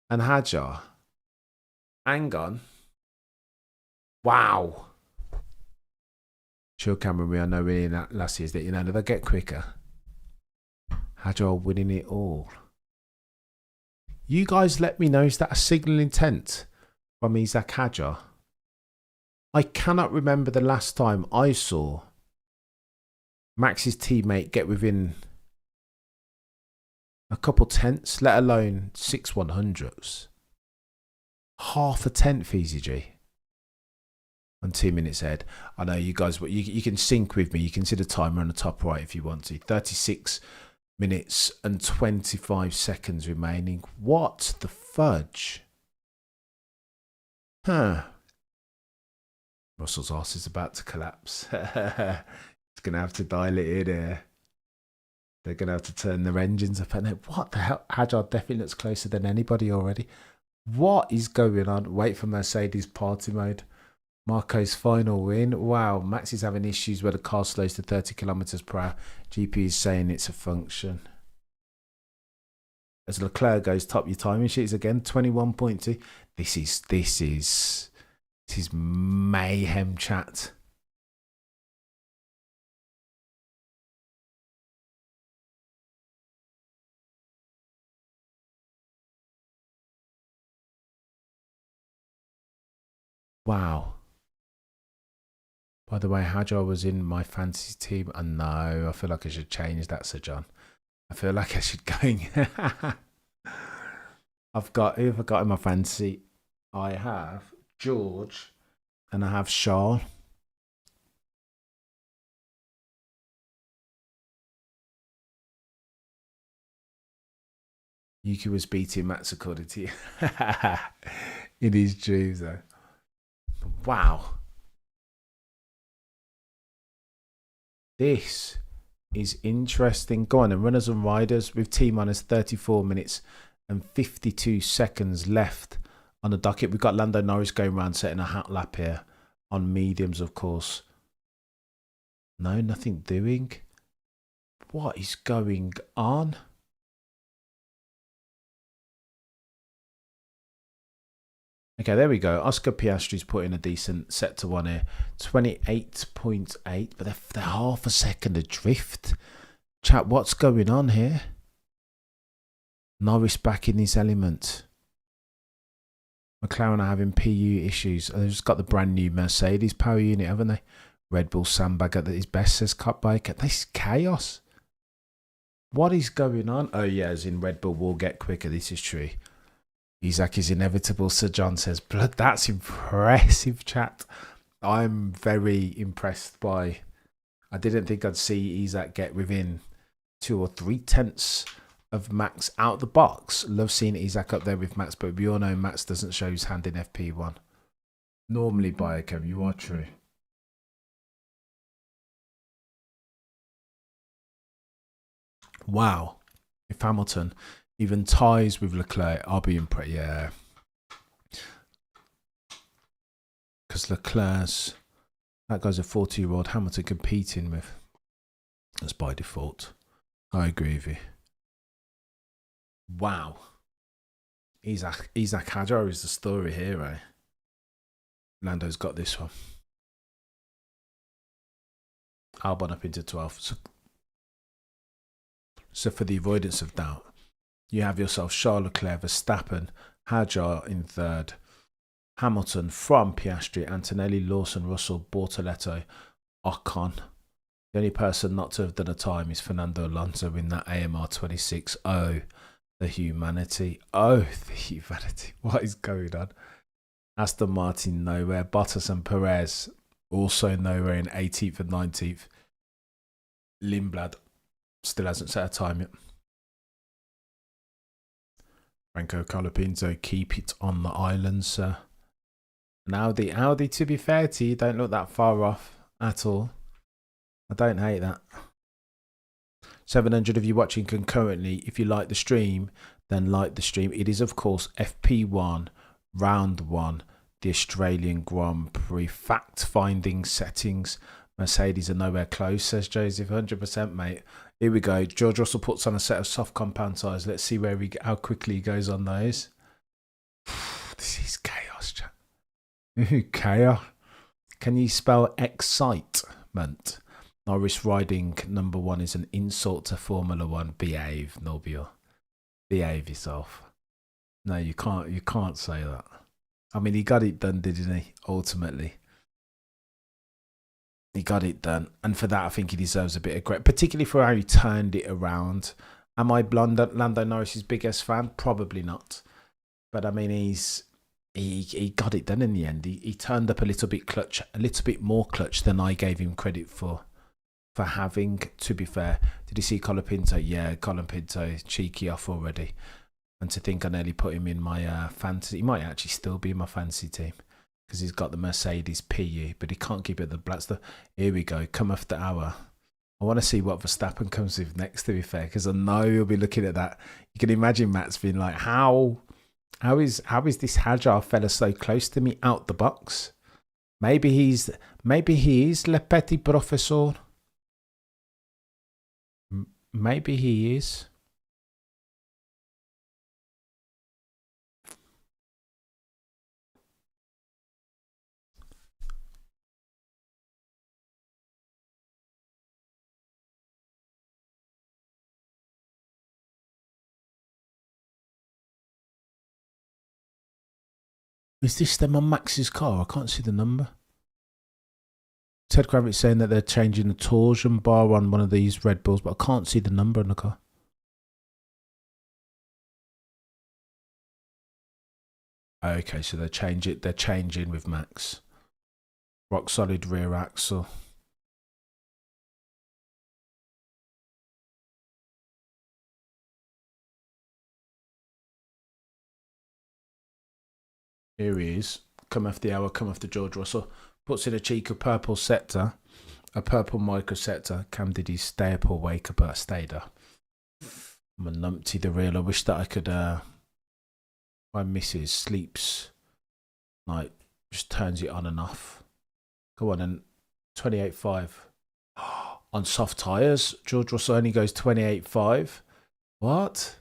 and Hadjar. Hang on. Wow. Sure, Cameron, we are nowhere in that last year's that, you know, they'll get quicker. Hadjar winning it all. You guys let me know, is that a signal intent from Isaac Hadjar? I cannot remember the last time I saw Max's teammate get within a couple tenths, let alone 6 100ths. Half a tenth, EasyG. On 2 minutes ahead. I know you guys, you can sync with me. You can see the timer on the top right if you want to. 36 minutes and 25 seconds remaining. What the fudge? Huh. Russell's arse is about to collapse. It's going to have to dial it in here. They're going to have to turn their engines up. And what the hell? Hadjar definitely looks closer than anybody already. What is going on? Wait for Mercedes party mode. Marco's final win. Wow, Max is having issues where the car slows to 30 kilometers per hour. GP is saying it's a function. As Leclerc goes top your timing sheets again, 21.2. This is mayhem, chat. Wow. By the way, Hadjar was in my fantasy team. And no, I feel like I should change that, Sir John. I feel like I should go. Who have I got in my fancy? I have George and I have Charles. Yuki was beating Mats according to you. In his dreams, though. Wow. This is interesting. Go on, and runners and riders with T minus 34 minutes and 52 seconds left on the docket. We've got Lando Norris going around setting a hat lap here on mediums, of course. No, nothing doing. What is going on? Okay, there we go. Oscar Piastri's put in a decent set to one here. 28.8, but they're half a second adrift. Chat, what's going on here? Norris back in his element. McLaren are having PU issues. They've just got the brand new Mercedes power unit, haven't they? Red Bull sandbag at his best, says Cut Biker. This is chaos. What is going on? Oh, yeah, as in Red Bull will get quicker. This is true. Isaac is inevitable, Sir John says. Blood, that's impressive, chat. I'm very impressed by... I didn't think I'd see Isaac get within 2 or 3 tenths of Max out the box. Love seeing Isaac up there with Max, but we all know Max doesn't show his hand in FP1. Normally, Biochem, you are true. Wow. If Hamilton even ties with Leclerc, I'll be impressed. Yeah. Because Leclerc's... That guy's a 40-year-old Hamilton competing with. That's by default. I agree with you. Wow. Isaac Hadjar is the story here, eh? Lando's got this one. Albon up into 12th. So for the avoidance of doubt, you have yourself Charles Leclerc, Verstappen, Hadjar in 3rd, Hamilton from Piastri, Antonelli, Lawson, Russell, Bortoletto, Ocon. The only person not to have done a time is Fernando Alonso in that AMR 26. Oh, the humanity. Oh, the humanity. What is going on? Aston Martin nowhere. Bottas and Perez also nowhere in 18th and 19th. Lindblad still hasn't set a time yet. Franco Colapinto, keep it on the island, sir. And Audi, to be fair to you, don't look that far off at all. I don't hate that. 700 of you watching concurrently. If you like the stream, then like the stream. It is, of course, FP1, round 1, the Australian Grand Prix. Fact-finding settings. Mercedes are nowhere close, says Joseph. 100%, mate. Here we go. George Russell puts on a set of soft compound tyres. Let's see how quickly he goes on those. This is chaos, chat. Chaos. Can you spell excitement? Norris riding number 1 is an insult to Formula 1. Behave, Nobile. Behave yourself. No, you can't say that. I mean, he got it done, didn't he? Ultimately. He got it done. And for that, I think he deserves a bit of credit, particularly for how he turned it around. Am I Lando Norris's biggest fan? Probably not. But I mean, he got it done in the end. He turned up a little bit clutch, a little bit more clutch than I gave him credit for having, to be fair. Did you see Colin Pinto? Yeah, Colin Pinto, cheeky off already. And to think I nearly put him in my fantasy. He might actually still be in my fantasy team because he's got the Mercedes PU, but he can't keep it the black stuff. Here we go, come after hour. I want to see what Verstappen comes with next, to be fair, because I know you'll be looking at that. You can imagine Matt's being like, how is this Hadjar fella so close to me out the box? Maybe he is le petit professeur. Maybe he is. Is this them on Max's car? I can't see the number. Ted Kravitz saying that they're changing the torsion bar on one of these Red Bulls, but I can't see the number on the car. Okay, so they're changing with Max. Rock solid rear axle. Here he is. Come off the hour, come off the George Russell. Puts in a cheek of purple sector, a purple micro sector. Cam, did he stay up or wake up? Stayed up. I'm a numpty the real. I wish that I could. My missus sleeps, like, just turns it on and off. Go on, and 28.5 on soft tyres. George Russell only goes 28.5. What?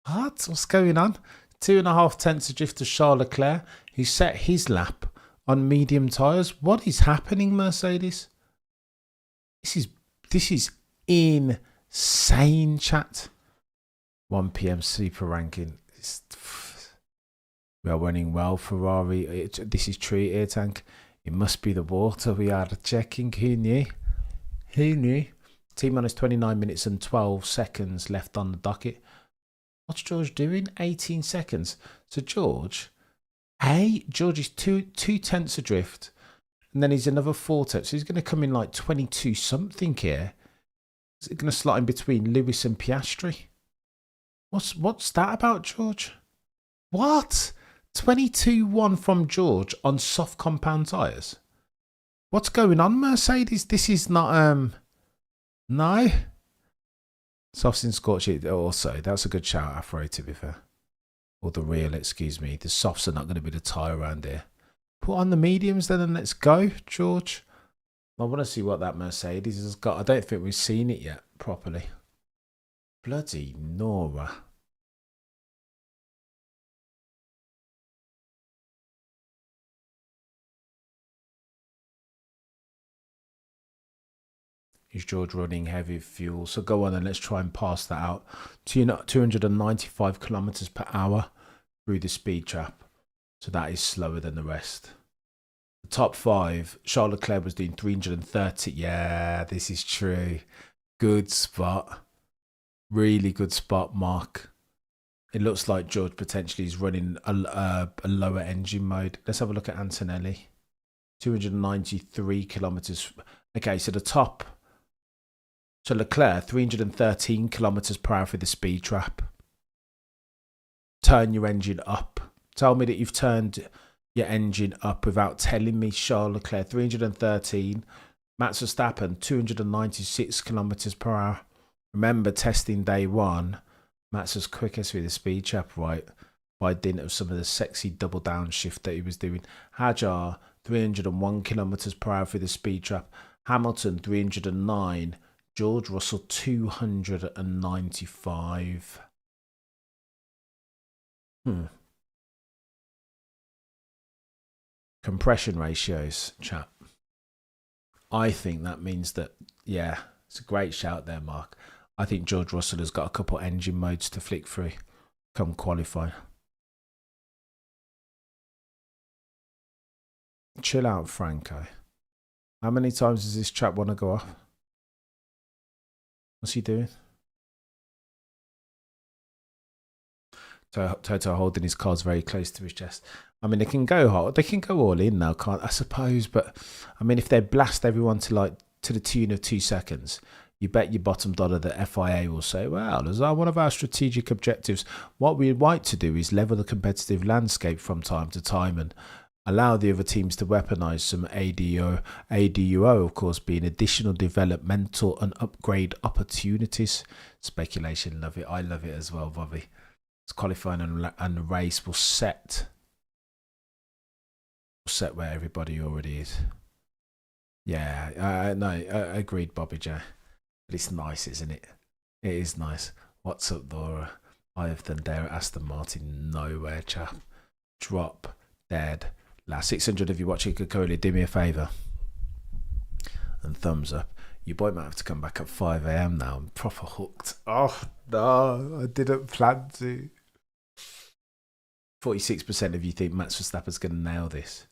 What's going on? 2.5 tenths adrift to Charles Leclerc. He set his lap on medium tyres. What is happening, Mercedes? This is insane, chat. 1 p.m. super ranking. We are running well, Ferrari. This is true, air tank. It must be the water. We are checking. Who knew? Who knew? T-minus 29 minutes and 12 seconds left on the docket. What's George doing? 18 seconds. So George is two tenths adrift, and then he's another 4 tenths. So he's going to come in like 22 something here. Is it going to slot in between Lewis and Piastri? What's that about, George? What? 22.1 from George on soft compound tyres. What's going on, Mercedes? This is not no. Softs in scorch heat also. That's a good shout, Afro, to be fair. Or the real, excuse me. The softs are not going to be the tyre around here. Put on the mediums then and let's go, George. I want to see what that Mercedes has got. I don't think we've seen it yet properly. Bloody Nora. Is George running heavy fuel? So go on and let's try and pass that out. 295 kilometers per hour through the speed trap. So that is slower than the rest. The top 5, Charles Leclerc was doing 330. Yeah, this is true. Good spot. Really good spot, Mark. It looks like George potentially is running a lower engine mode. Let's have a look at Antonelli. 293 kilometers. Okay, so the top. So Leclerc, 313 kilometers per hour for the speed trap. Turn your engine up. Tell me that you've turned your engine up without telling me. Charles Leclerc, 313. Max Verstappen, 296 kilometers per hour. Remember, testing day 1, Max was quickest with the speed trap, right? By dint of some of the sexy double downshift that he was doing. Hajar, 301 kilometers per hour for the speed trap. Hamilton, 309. George Russell, 295. Compression ratios, chat. I think that means that, yeah, it's a great shout there, Mark. I think George Russell has got a couple engine modes to flick through come qualify. Chill out, Franco. How many times does this chap want to go off? What's he doing? Toto holding his cards very close to his chest. I mean, they can go hard. They can go all in now, can't I suppose? But I mean, if they blast everyone to the tune of 2 seconds, you bet your bottom dollar that FIA will say, well, as one of our strategic objectives, what we'd like to do is level the competitive landscape from time to time and allow the other teams to weaponize some ADUO, of course, being additional developmental and upgrade opportunities. Speculation, love it. I love it as well, Bobby. It's qualifying and the race will set where everybody already is. Yeah, no, agreed, Bobby J. But it's nice, isn't it? It is nice. What's up, Laura? I have Thundera Aston Martin nowhere, chap. Drop dead. Last 600 of you watching Coca-Cola, do me a favour and thumbs up. Your boy might have to come back at 5 a.m. now. I'm proper hooked. Oh no, I didn't plan to. 46% of you think Max Verstappen's going to nail this.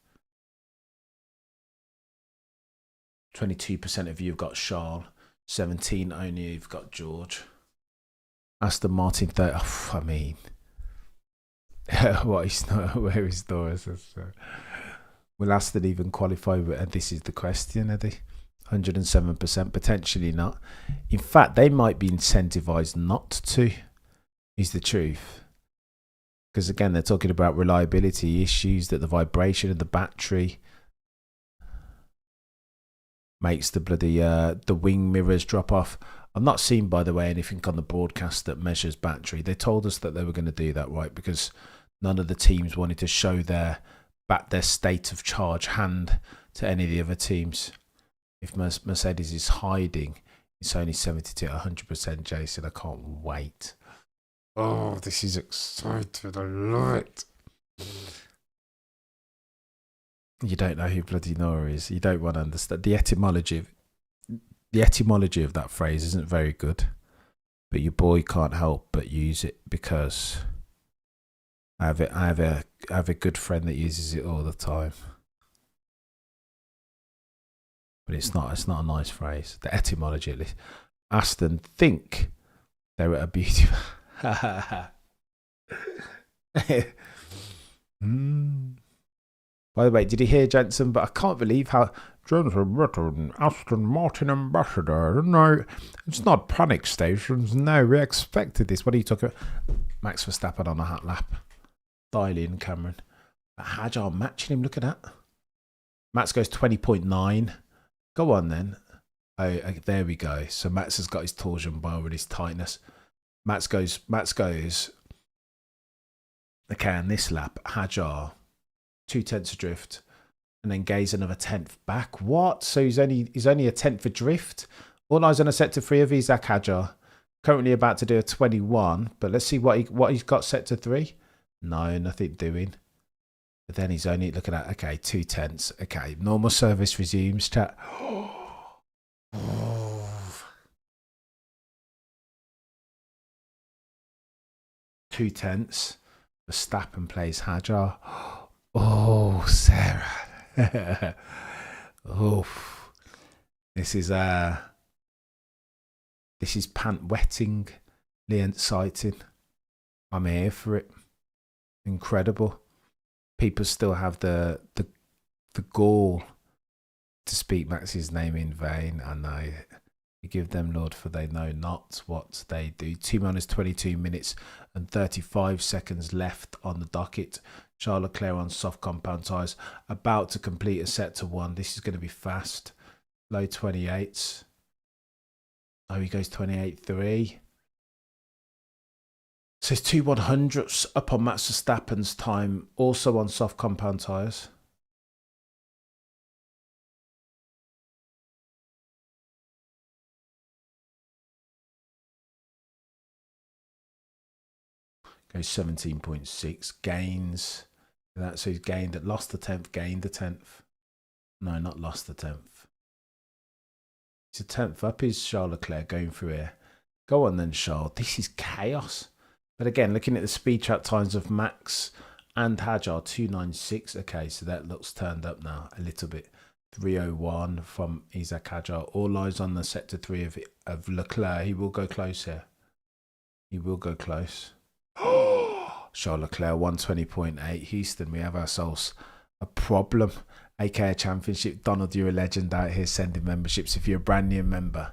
22% of you have got Charles. 17 only you've got George. Aston Martin 30. Oh, I mean, what he's not, where his door is. Will Aston even qualify? And this is the question, are they? 107%, potentially not. In fact, they might be incentivized not to, is the truth. Because again, they're talking about reliability issues, that the vibration of the battery makes the bloody the wing mirrors drop off. I've not seen, by the way, anything on the broadcast that measures battery. They told us that they were going to do that, right? Because none of the teams wanted to show their state of charge hand to any of the other teams. If Mercedes is hiding, it's only 72 to 100%. Jason, I can't wait. Oh, this is exciting. I love it. You don't know who bloody Nora is. You don't want to understand the etymology. The etymology of that phrase isn't very good, but your boy can't help but use it because I have a good friend that uses it all the time. But it's not a nice phrase. The etymology, at least. Aston think they're at a beauty. By the way, did you hear Jensen? But I can't believe how Jensen Button, Aston Martin ambassador. No, it's not panic stations. No, we expected this. What are you talking about? Max Verstappen on a hot lap. Dial in, Cameron. Hajar matching him. Look at that. Max goes 20.9. Go on then. Oh, there we go. So Max has got his torsion bar with his tightness. Max goes. Okay, on this lap, Hajar 0.2 adrift, and then Gay's another 10th back. What? So he's only a 10th adrift. All eyes on a sector 3 of Isaac Hajar. Currently about to do a 21, but let's see what he's got set to 3. No, nothing doing. But then he's only, look at that. Okay, 0.2. Okay, normal service resumes. Chat. Oh. 0.2. Verstappen plays Hajar. Oh, Sarah. Oh, this is pant wetting, exciting. I'm here for it. Incredible. People still have the gall to speak Max's name in vain. I know. Give them, Lord, for they know not what they do. 2-22 minutes and 35 seconds left on the docket. Charles Leclerc on soft compound tyres, about to complete a set to 1. This is going to be fast. Low 28s. Oh, he goes 28.3. So it's 2/100ths up on Max Verstappen's time, also on soft compound tyres. Goes 17.6. Gains. So he's gained, lost the 10th, gained the 10th. No, not lost the 10th. It's a 10th up, is Charles Leclerc going through here. Go on then, Charles. This is chaos. But again, looking at the speed trap times of Max and Hajar, 2.96. Okay, so that looks turned up now a little bit. 3.01 from Isaac Hajar. All eyes on the sector 3 of Leclerc. He will go close here. He will go close. Charles Leclerc 120.8. Houston, we have ourselves a problem. AKA Championship. Donald, you're a legend out here sending memberships. If you're a brand new member,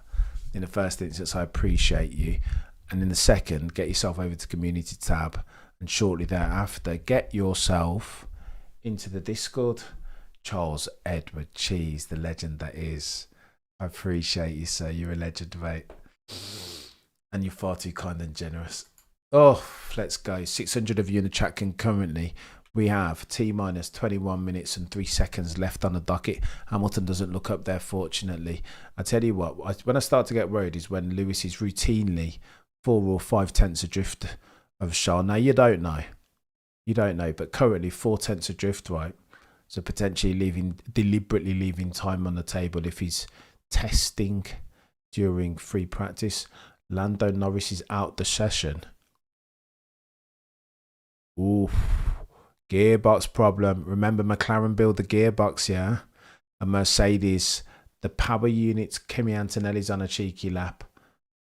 in the first instance, I appreciate you. And in the second, get yourself over to Community tab. And shortly thereafter, get yourself into the Discord. Charles Edward Cheese, the legend that is. I appreciate you, sir. You're a legend, mate. And you're far too kind and generous. Oh, let's go. 600 of you in the chat concurrently. We have T-minus 21 minutes and 3 seconds left on the docket. Hamilton doesn't look up there, fortunately. I tell you what, when I start to get worried is when Lewis is routinely 4 or 5 tenths adrift of Charles. Now, you don't know. You don't know, but currently 4 tenths adrift, right? So potentially deliberately leaving time on the table if he's testing during free practice. Lando Norris is out the session. Ooh, gearbox problem. Remember, McLaren build the gearbox, yeah? And Mercedes, the power units. Kimi Antonelli's on a cheeky lap,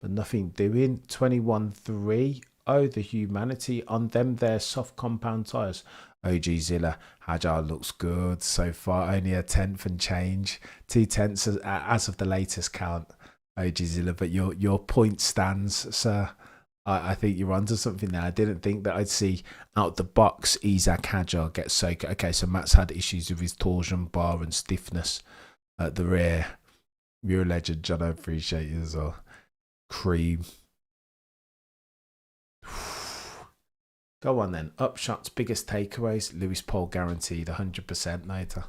but nothing doing. 21.3. Oh, the humanity on them there soft compound tyres. OG Zilla, Hajar looks good so far. Only a tenth and change. 2/10 as of the latest count. OG Zilla, but your point stands, sir. I think you're onto something there. I didn't think that I'd see out the box Isaac Hajar get so good. Okay, so Matt's had issues with his torsion bar and stiffness at the rear. You're a legend, John. I appreciate you as well. Cream. Go on then. Upshots, biggest takeaways. Lewis Pole guaranteed 100% later.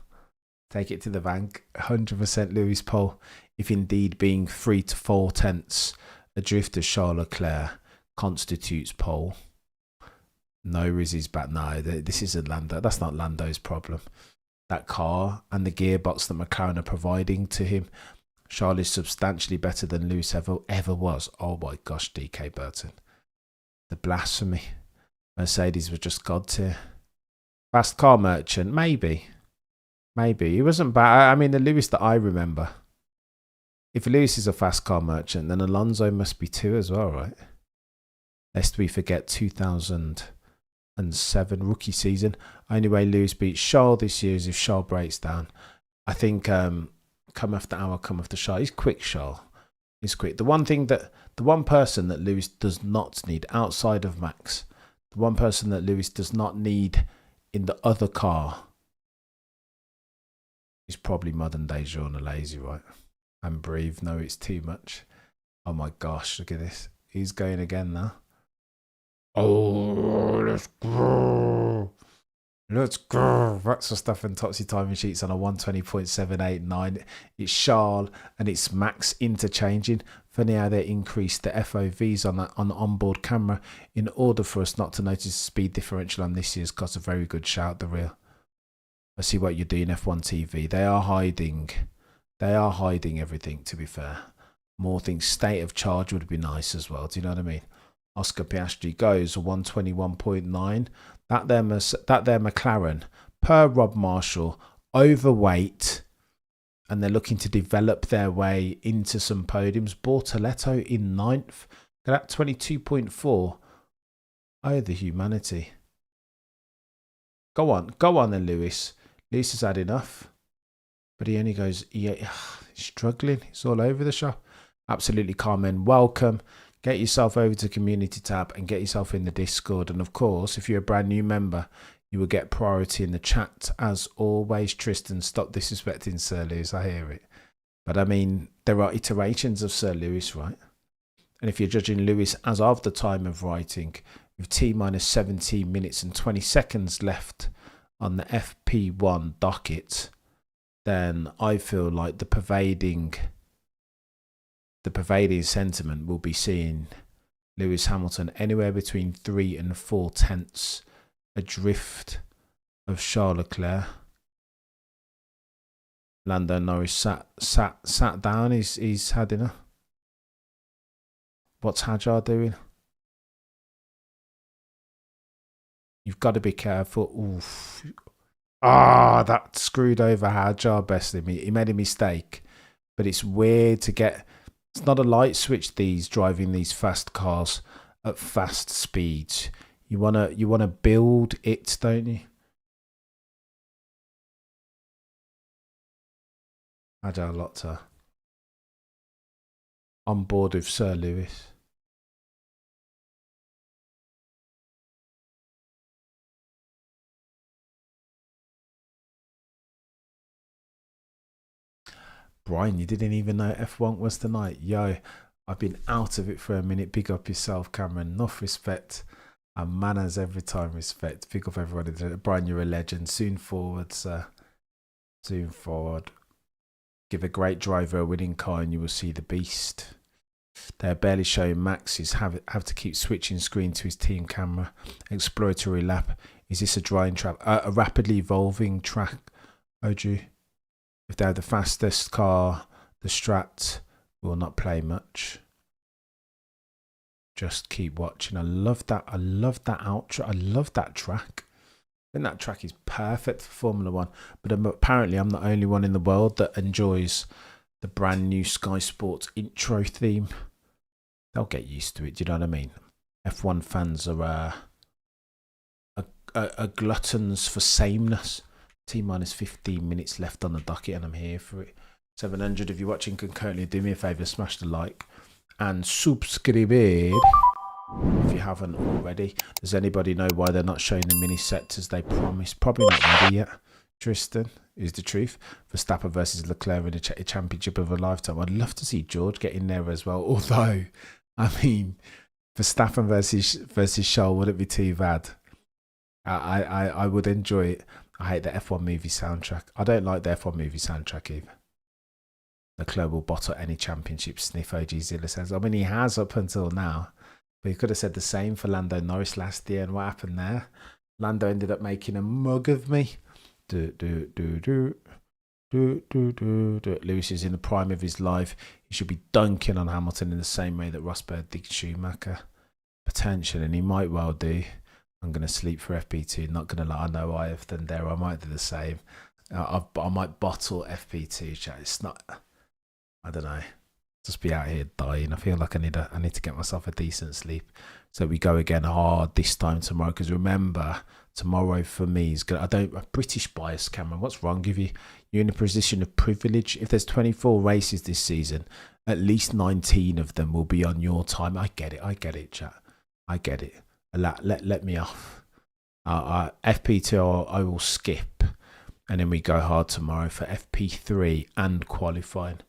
Take it to the bank. 100% Lewis Pole. If indeed being 3 to 4 tenths adrift of Charles Leclerc constitutes pole. No Rizzy's back. No, this isn't Lando. That's not Lando's problem. That car and the gearbox that McLaren are providing to him, Charles is substantially better than Lewis ever was. Oh my gosh, DK Burton. The blasphemy. Mercedes were just God tier. Fast car merchant, maybe. He wasn't bad. I mean, the Lewis that I remember. If Lewis is a fast car merchant, then Alonso must be too as well, right? Lest we forget 2007 rookie season. Only way Lewis beats Charles this year is if Charles breaks down. I think come after hour, come after Charles. He's quick, Charles. He's quick. The one person that Lewis does not need outside of Max, the one person that Lewis does not need in the other car is probably modern day Jean Alesi, right? And breathe. No, it's too much. Oh my gosh, look at this. He's going again now. Oh, let's go. Let's go. That's the stuff and Topsy timing sheets on a 120.789. It's Charles and it's Max interchanging. Funny how they increased the FOVs on the onboard camera in order for us not to notice the speed differential on this year's. Got a very good shout, the real. I see what you're doing, F1 TV. They are hiding everything, to be fair. More things. State of charge would be nice as well. Do you know what I mean? Oscar Piastri goes 121.9. That there McLaren, per Rob Marshall, overweight, and they're looking to develop their way into some podiums. Bortoletto in 9th. They're at 22.4. Oh, the humanity. Go on then, Lewis. Lewis has had enough. But he only goes, he's struggling. It's all over the shop. Absolutely, Carmen. Welcome. Get yourself over to Community tab and get yourself in the Discord. And of course, if you're a brand new member, you will get priority in the chat. As always, Tristan, stop disrespecting Sir Lewis. I hear it. But I mean, there are iterations of Sir Lewis, right? And if you're judging Lewis as of the time of writing, with T-minus 17 minutes and 20 seconds left on the FP1 docket, then I feel like the pervading sentiment will be seeing Lewis Hamilton anywhere between 3 and 4 tenths adrift of Charles Leclerc. Lando Norris sat down. He's had enough. What's Hajar doing? You've got to be careful. Oof. That screwed over Hajar best of me. He made a mistake, but it's weird to get. It's not a light switch. These driving these fast cars at fast speeds. You wanna build it, don't you? Hajar Lotta on board with Sir Lewis. Brian, you didn't even know F1 was tonight. Yo, I've been out of it for a minute. Big up yourself, Cameron. Enough respect and manners every time. Respect. Big up everyone. Brian, you're a legend. Soon forward, sir. Soon forward. Give a great driver a winning car and you will see the beast. They're barely showing Max. He's have to keep switching screen to his team camera. Exploratory lap. Is this a drying trap? A rapidly evolving track, OG? If they're the fastest car, the Strat will not play much. Just keep watching. I love that outro. I love that track. I think that track is perfect for Formula One. But apparently I'm the only one in the world that enjoys the brand new Sky Sports intro theme. They'll get used to it. Do you know what I mean? F1 fans are gluttons for sameness. T-minus 15 minutes left on the docket and I'm here for it. 700 if you're watching concurrently, do me a favour, smash the like and subscribe if you haven't already. Does anybody know why they're not showing the mini sets as they promised? Probably not ready yet. Tristan, is the truth. Verstappen versus Leclerc in a championship of a lifetime. I'd love to see George get in there as well. Although, I mean, Verstappen versus Charles wouldn't be too bad. I would enjoy it. I hate the F1 movie soundtrack. I don't like the F1 movie soundtrack either. Leclerc will bottle any championship, sniff OG Zilla says. I mean, he has up until now. But he could have said the same for Lando Norris last year. And what happened there? Lando ended up making a mug of me. Lewis is in the prime of his life. He should be dunking on Hamilton in the same way that Rosberg did Schumacher. Potential, and he might well do. I'm going to sleep for FP2. Not going to lie, I know I have done there. I might do the same. I might bottle FP2. Chat. It's not. I don't know. Just be out here dying. I feel like I need to get myself a decent sleep. So we go again hard this time tomorrow. Because remember, tomorrow for me is good. A British bias, Cameron. What's wrong with you? You're in a position of privilege. If there's 24 races this season, at least 19 of them will be on your time. I get it, chat. I get it. Let me off. FP2 I will skip, and then we go hard tomorrow for FP3 and qualifying,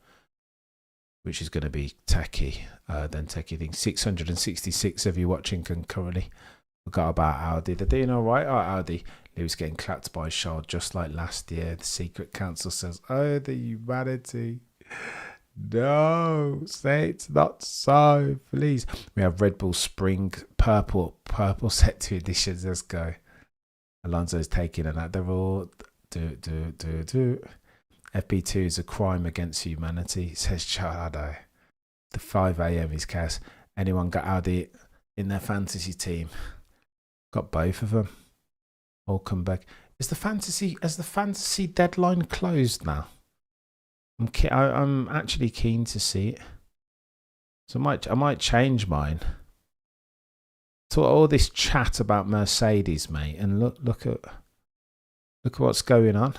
which is going to be techie. Then techie thing. 666 of you watching concurrently. Forgot about Audi. They're doing all right. Oh, Audi. Lewis getting clapped by Charles just like last year. The secret council says, "Oh, the humanity." No, say it's not so, please. We have Red Bull Spring purple set 2 editions. Let's go. Alonso's taking an that. They're all do. FP2 is a crime against humanity, says Chado. The 5 a.m. is chaos. Anyone got Audi in their fantasy team? Got both of them. All come back. Has the fantasy deadline closed now? I'm actually keen to see it. So I might change mine. So all this chat about Mercedes, mate, and look at what's going on.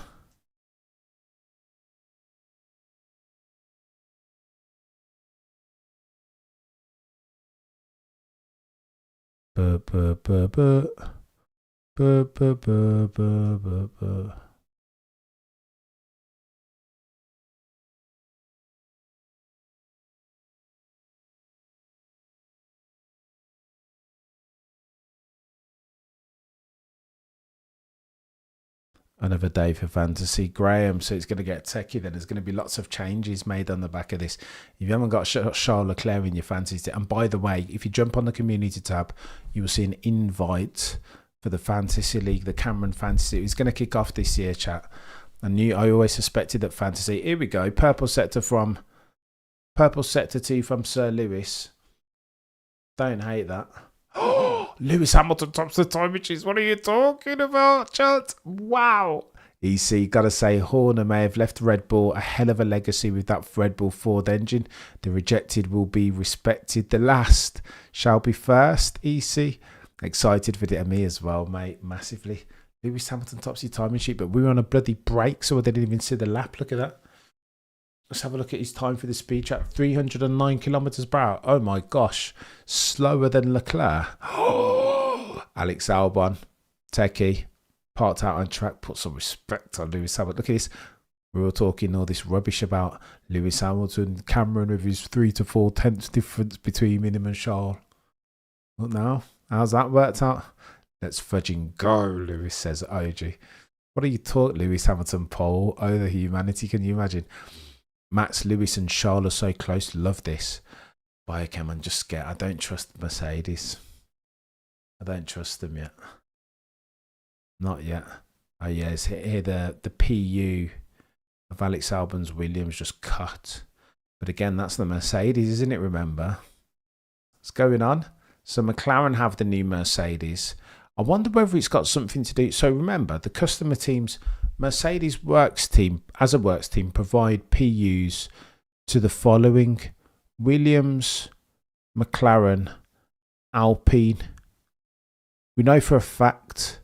Another day for fantasy, Graham. So it's going to get techie. Then there's going to be lots of changes made on the back of this. If you haven't got Charles Leclerc in your fantasy, and by the way, if you jump on the community tab, you will see an invite for the fantasy league, the Cameron Fantasy. It's going to kick off this year, chat. I always suspected that fantasy. Here we go. Purple sector 2 from Sir Lewis. Don't hate that. Lewis Hamilton tops the time machines. What are you talking about, chat? Wow. EC, gotta say, Horner may have left Red Bull a hell of a legacy with that Red Bull Ford engine. The rejected will be respected. The last shall be first. EC, excited for it. Me as well, mate, massively. Lewis Hamilton tops the time machine, but we were on a bloody break, so I didn't even see the lap. Look at that. Let's have a look at his time for the speed trap. 309 kilometers per hour. Oh my gosh. Slower than Leclerc. Alex Albon. Techie. Parked out on track. Put some respect on Lewis Hamilton. Look at this. We were talking all this rubbish about Lewis Hamilton. Cameron with his 3 to 4 tenths difference between him and Charles. What now? How's that worked out? Let's fudging go, Lewis says OG. What are you talking, Lewis Hamilton pole? Oh, the humanity. Can you imagine? Max, Lewis and Charles are so close. Love this. Biochem, I'm just scared. I don't trust Mercedes. I don't trust them yet. Not yet. Oh yeah, it's here the PU of Alex Albon's Williams just cut. But again, that's the Mercedes, isn't it? Remember? What's going on? So McLaren have the new Mercedes. I wonder whether it's got something to do. So remember, the customer teams, Mercedes works team, as a works team, provide PUs to the following: Williams, McLaren, Alpine. We know for a fact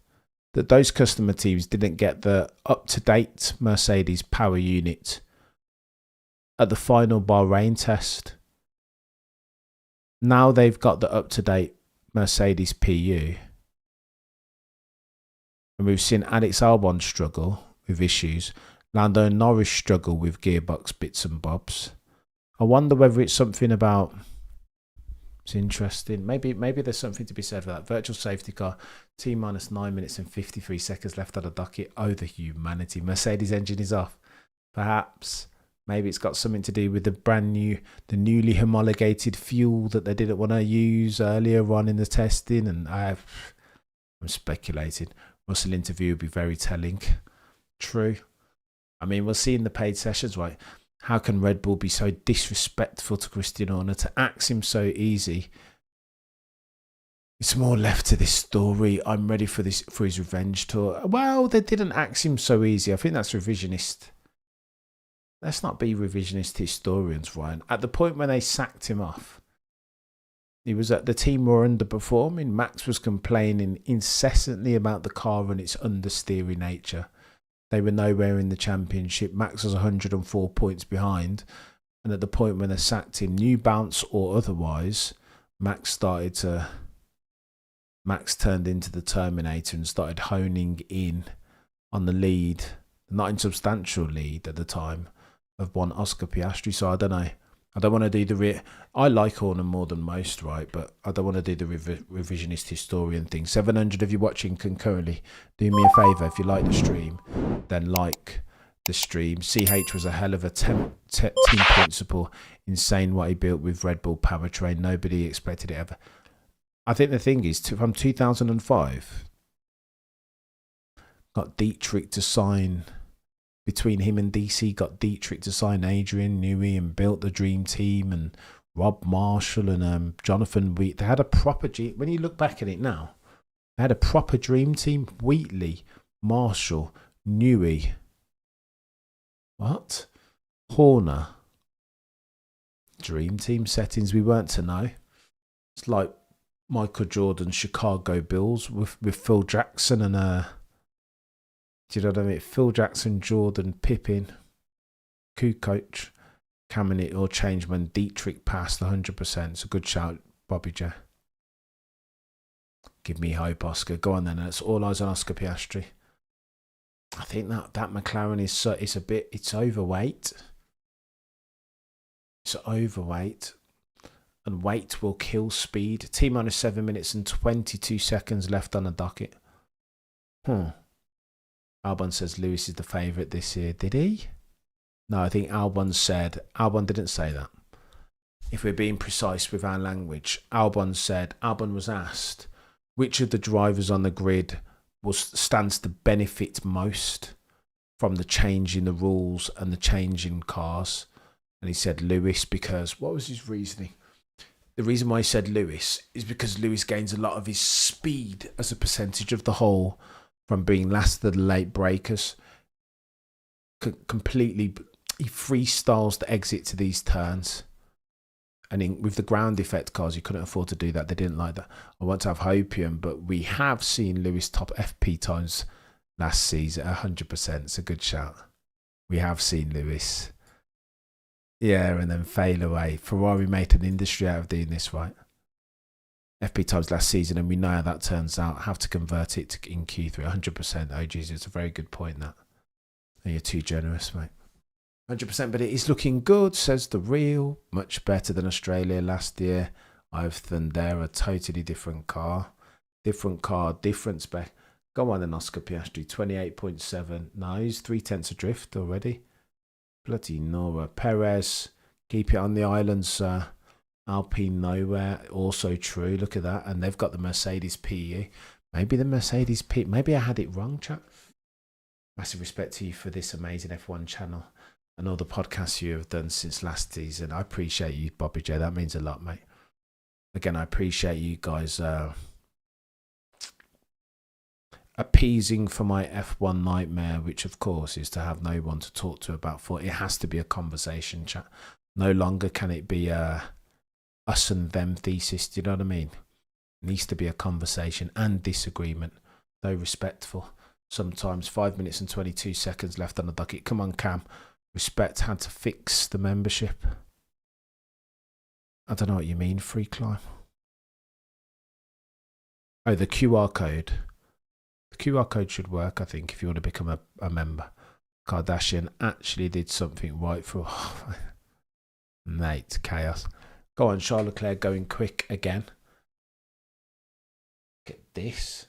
that those customer teams didn't get the up-to-date Mercedes power unit at the final Bahrain test. Now they've got the up-to-date Mercedes PU. And we've seen Alex Albon struggle with issues. Lando Norris struggle with gearbox bits and bobs. I wonder whether it's something about... It's interesting. Maybe there's something to be said for that. Virtual safety car. T minus 9 minutes and 53 seconds left on the docket. Oh, the humanity. Mercedes engine is off. Perhaps. Maybe it's got something to do with the newly homologated fuel that they didn't want to use earlier on in the testing. And I'm speculating. Russell interview would be very telling. True. I mean, we'll see in the paid sessions, right? How can Red Bull be so disrespectful to Christian Horner, to axe him so easy? It's more left to this story. I'm ready for his revenge tour. Well, they didn't axe him so easy. I think that's revisionist. Let's not be revisionist historians, Ryan. At the point when they sacked him off, the team were underperforming. Max was complaining incessantly about the car and its understeery nature. They were nowhere in the championship. Max was 104 points behind. And at the point when they sacked him, new bounce or otherwise, Max turned into the Terminator and started honing in on the lead, the not insubstantial lead at the time, of one Oscar Piastri. So I don't know. I don't want to do I like Horner more than most, right? But I don't want to do the revisionist historian thing. 700 of you watching concurrently. Do me a favour, if you like the stream, then like the stream. CH was a hell of a team principal. Insane what he built with Red Bull powertrain. Nobody expected it ever. I think the thing is, from 2005, got Dietrich to sign... Between him and DC, got Dietrich to sign Adrian Newey and built the dream team, and Rob Marshall and Jonathan Wheat. They had a proper when you look back at it now, they had a proper dream team. Wheatley, Marshall, Newey. What? Horner. Dream team settings we weren't to know. It's like Michael Jordan's Chicago Bulls with Phil Jackson and do you know what I mean? Phil Jackson, Jordan, Pippen, Kukoc, Cameron, it all changed when Dietrich passed 100%. It's a good shout, Bobby J. Give me hope, Oscar. Go on then. It's all eyes on Oscar Piastri. I think that McLaren it's overweight. It's overweight. And weight will kill speed. T minus 7 minutes and 22 seconds left on the docket. Albon says Lewis is the favourite this year. Did he? No, I think Albon didn't say that. If we're being precise with our language, Albon was asked which of the drivers on the grid stands to benefit most from the change in the rules and the change in cars. And he said Lewis because, what was his reasoning? The reason why he said Lewis is because Lewis gains a lot of his speed as a percentage of the whole from being last of the late breakers. Completely, he freestyles the exit to these turns. And with the ground effect cars, you couldn't afford to do that. They didn't like that. I want to have Hopium, but we have seen Lewis top FP times last season, 100%. It's a good shout. We have seen Lewis. Yeah, and then fail away. Ferrari made an industry out of doing this, right? FP times last season, and we know how that turns out. Have to convert it in Q3, 100%. Oh, geez, it's a very good point, that. Oh, you're too generous, mate. 100%, but it is looking good, says the real. Much better than Australia last year. I've Thunder, a totally different car. Different spec. Go on then, Oscar Piastri, 28.7. No, he's 0.3 adrift already. Bloody Nora. Perez, keep it on the island, sir. Alpine nowhere, also true. Look at that. And they've got the Mercedes PE. Maybe the Mercedes PE. Maybe I had it wrong, chap. Massive respect to you for this amazing F1 channel and all the podcasts you have done since last season. I appreciate you, Bobby J. That means a lot, mate. Again, I appreciate you guys appeasing for my F1 nightmare, which of course is to have no one to talk to about. It has to be a conversation, chat. No longer can it be us and them thesis. Do you know what I mean? Needs to be a conversation and disagreement, though respectful. Sometimes 5 minutes and 22 seconds left on the docket. Come on, Cam. Respect had to fix the membership. I don't know what you mean, free climb. Oh, the QR code. The QR code should work, I think, if you want to become a member. Kardashian actually did something right for... Mate, chaos. Go on, Charles Leclerc going quick again. Look at this.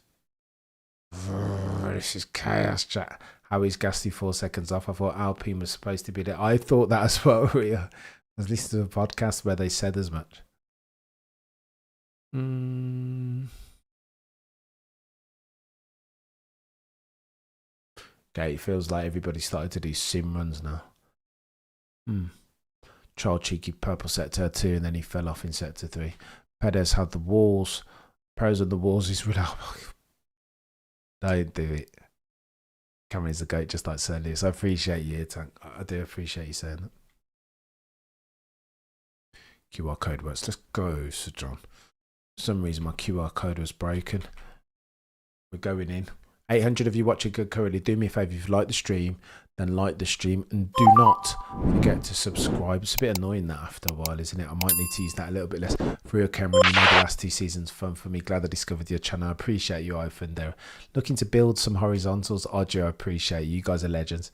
This is chaos, chat. How is Gasly 4 seconds off? I thought Alpine was supposed to be there. I thought that as well. I was listening to a podcast where they said as much. Okay, it feels like everybody started to do sim runs now. Child cheeky purple sector 2, and then he fell off in sector 3. Perez had the walls. Perez on the walls is reliable. Don't do it. Cameron's the goat, just like Sir Lewis. I appreciate you, Tank. I do appreciate you saying that. QR code works. Let's go, Sir John. For some reason, my QR code was broken. We're going in. 800 of you watching currently. Do me a favour, if you like the stream, then like the stream, and do not forget to subscribe. It's a bit annoying that after a while, isn't it? I might need to use that a little bit less. For real, Cameron, you made the last 2 seasons fun for me. Glad I discovered your channel. I appreciate you, Ivan. There, looking to build some horizontals. RJ, I appreciate you. You guys are legends.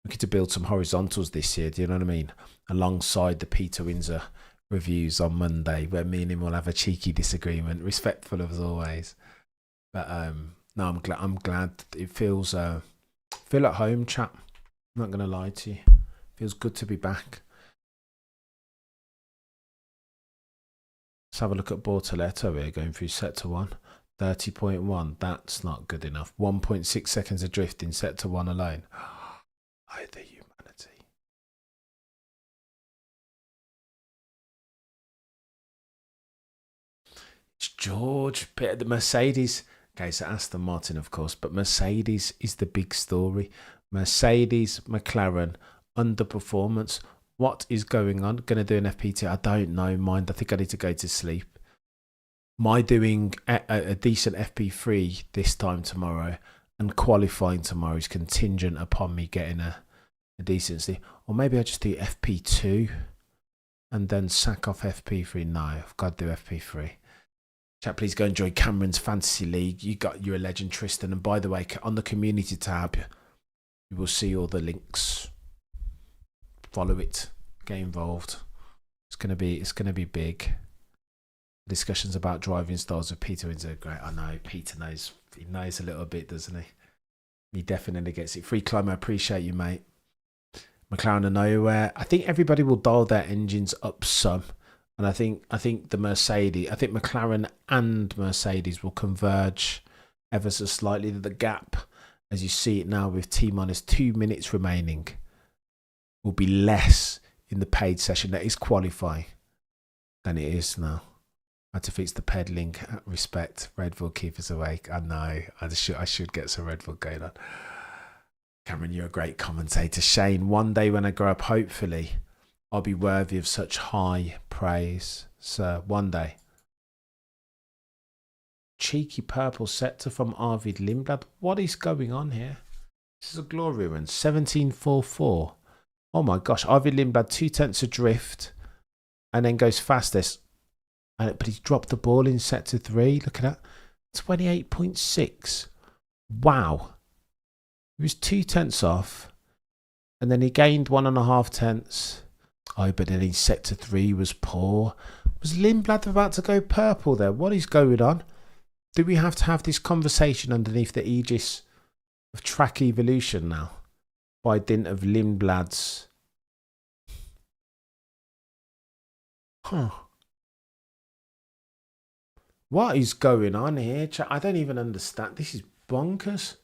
Looking to build some horizontals this year. Do you know what I mean? Alongside the Peter Windsor reviews on Monday, where me and him will have a cheeky disagreement, respectful as always. But no, I'm glad. It feels feel at home, chap. I'm not gonna lie to you. Feels good to be back. Let's have a look at Bortoletto here, going through sector 1. 30.1. That's not good enough. 1.6 seconds adrift in sector 1 alone. Oh, the humanity. It's George. Bit of the Mercedes. Okay, so Aston Martin, of course, but Mercedes is the big story. Mercedes, McLaren, underperformance. What is going on? Going to do an FP2? I don't know, mind. I think I need to go to sleep. My doing a decent FP3 this time tomorrow and qualifying tomorrow is contingent upon me getting a decency. Or maybe I just do FP2 and then sack off FP3. No, I've got to do FP3. Chat, please go enjoy Cameron's Fantasy League. You're a legend, Tristan. And by the way, on the community tab, you will see all the links. Follow it. Get involved. It's gonna be big. Discussions about driving styles with Peter Windsor. Great. I know Peter knows. He knows a little bit, doesn't he? He definitely gets it. Free climb. I appreciate you, mate. McLaren are nowhere. I think everybody will dial their engines up some. And I think the Mercedes, I think McLaren and Mercedes will converge ever so slightly. The gap, as you see it now with T-minus 2 minutes remaining, will be less in the paid session that is qualifying than it is now. I had to fix the peddling. Respect. Red Bull, keep us awake. I know. I should get some Red Bull going on. Cameron, you're a great commentator. Shane, one day when I grow up, hopefully, I'll be worthy of such high praise, sir. One day. Cheeky purple sector from Arvid Lindblad. What is going on here? This is a glory run. 17.44. Oh my gosh. Arvid Lindblad 2/10 adrift and then goes fastest. But he's dropped the ball in sector 3. Look at that. 28.6. Wow. He was 2/10 off. And then he gained 1.5 tenths. Oh, but then in sector 3 was poor. Was Lindblad about to go purple there? What is going on? Do we have to have this conversation underneath the aegis of track evolution now? By dint of Lindblad's... Huh. What is going on here? I don't even understand. This is bonkers.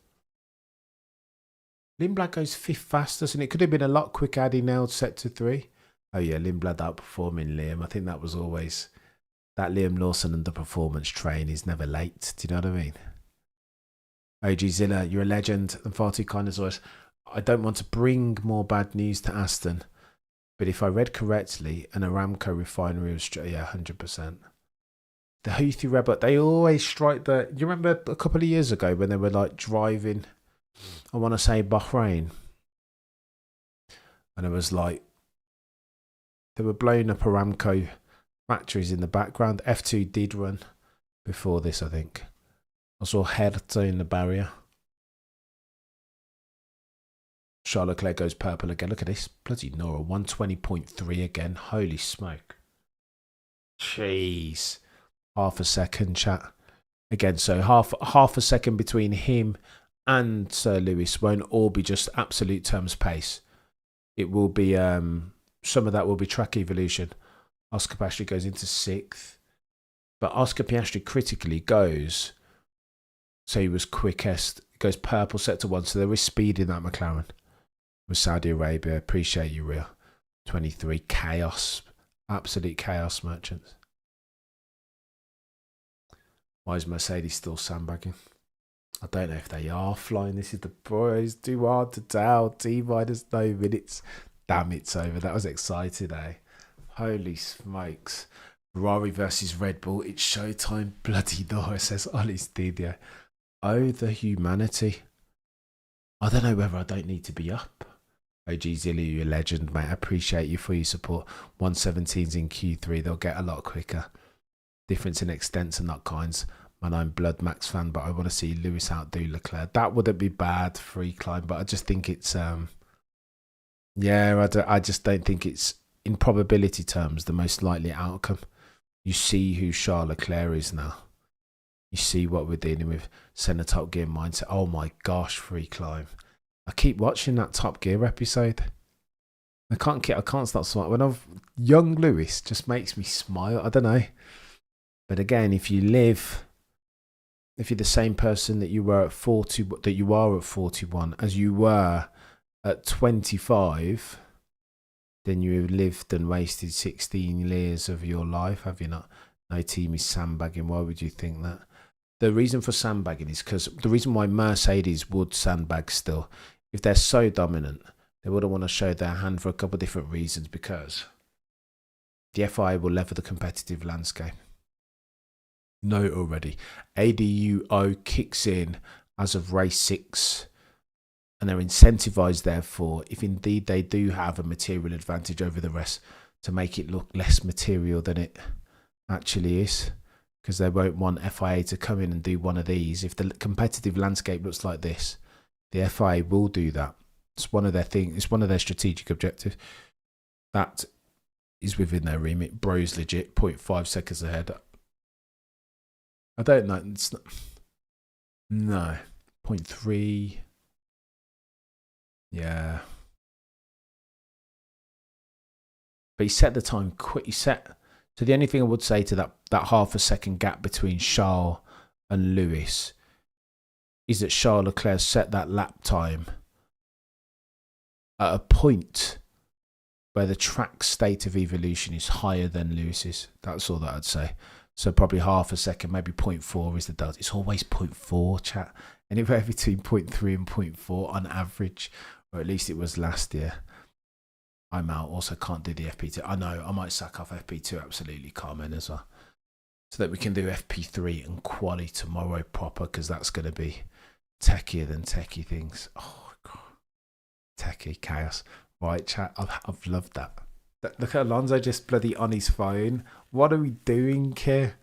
Lindblad goes 5th fastest, and it could have been a lot quicker had he nailed sector 3. Oh yeah, Lindblad outperforming Liam. I think that was always... That Liam Lawson underperformance train is never late. Do you know what I mean? OG Zilla, you're a legend and far too kind as always. I don't want to bring more bad news to Aston, but if I read correctly, an Aramco refinery was... Yeah, 100%. the Houthi rebel, they always strike the. You remember a couple of years ago when they were like driving, I want to say Bahrain, and it was like they were blowing up Aramco factories in the background. F2 did run before this, I think. I saw Hertha in the barrier. Charles Leclerc goes purple again. Look at this. Bloody Nora. 120.3 again. Holy smoke. Jeez. Half a second, chat. Again, so half a second between him and Sir Lewis won't all be just absolute terms pace. It will be, some of that will be track evolution. Oscar Piastri goes into 6th. But Oscar Piastri critically goes, so he was quickest, goes purple set to 1, so there is speed in that McLaren. With Saudi Arabia, appreciate you, real. 23, chaos, absolute chaos, merchants. Why is Mercedes still sandbagging? I don't know if they are flying. This is the boys, too hard to tell. T-minus 9 minutes. Damn, it's over. That was exciting, eh? Holy smokes. Ferrari versus Red Bull. It's showtime. Bloody no, says Ollie Studio. Oh, the humanity. I don't know whether I don't need to be up. OG Zilly, you're a legend, mate. I appreciate you for your support. 117s in Q3. They'll get a lot quicker. Difference in extents and not kinds. Man, I'm Blood Max fan, but I want to see Lewis outdo Leclerc. That wouldn't be bad, free climb, but I just think it's, yeah, I just don't think it's, in probability terms, the most likely outcome. You see who Charles Leclerc is now. You see what we're dealing with. Center Top Gear mindset. Oh my gosh, free climb. I keep watching that Top Gear episode. I can't stop smiling. When I've young Lewis just makes me smile. I don't know. But again, if you're the same person that you were at 40, that you are at 41, as you were at 25, then you have lived and wasted 16 years of your life, have you not? No team is sandbagging. Why would you think that? The reason for sandbagging is because the reason why Mercedes would sandbag still, if they're so dominant, they wouldn't want to show their hand for a couple of different reasons, because the FIA will level the competitive landscape. Note already, ADUO kicks in as of race 6, and they're incentivized, therefore, if indeed they do have a material advantage over the rest, to make it look less material than it actually is, because they won't want FIA to come in and do one of these. If the competitive landscape looks like this, the FIA will do that. It's one of their things. It's one of their strategic objectives. That is within their remit. Bro's legit 0.5 seconds ahead. I don't know. It's not, no, 0.3. Yeah. But he set the time quick. So the only thing I would say to that half a second gap between Charles and Lewis is that Charles Leclerc set that lap time at a point where the track state of evolution is higher than Lewis's. That's all that I'd say. So probably half a second, maybe 0.4 is the delta. It's always 0.4, chat. Anywhere between 0.3 and 0.4 on average, or at least it was last year. I'm out. Also can't do the FP2. I know, I might sack off FP2, absolutely, Carmen, as well. So that we can do FP3 and quali tomorrow proper, because that's going to be techier than techie things. Oh, God. Techie chaos. Right, chat. I've loved that. Look at Alonso just bloody on his phone. What are we doing here?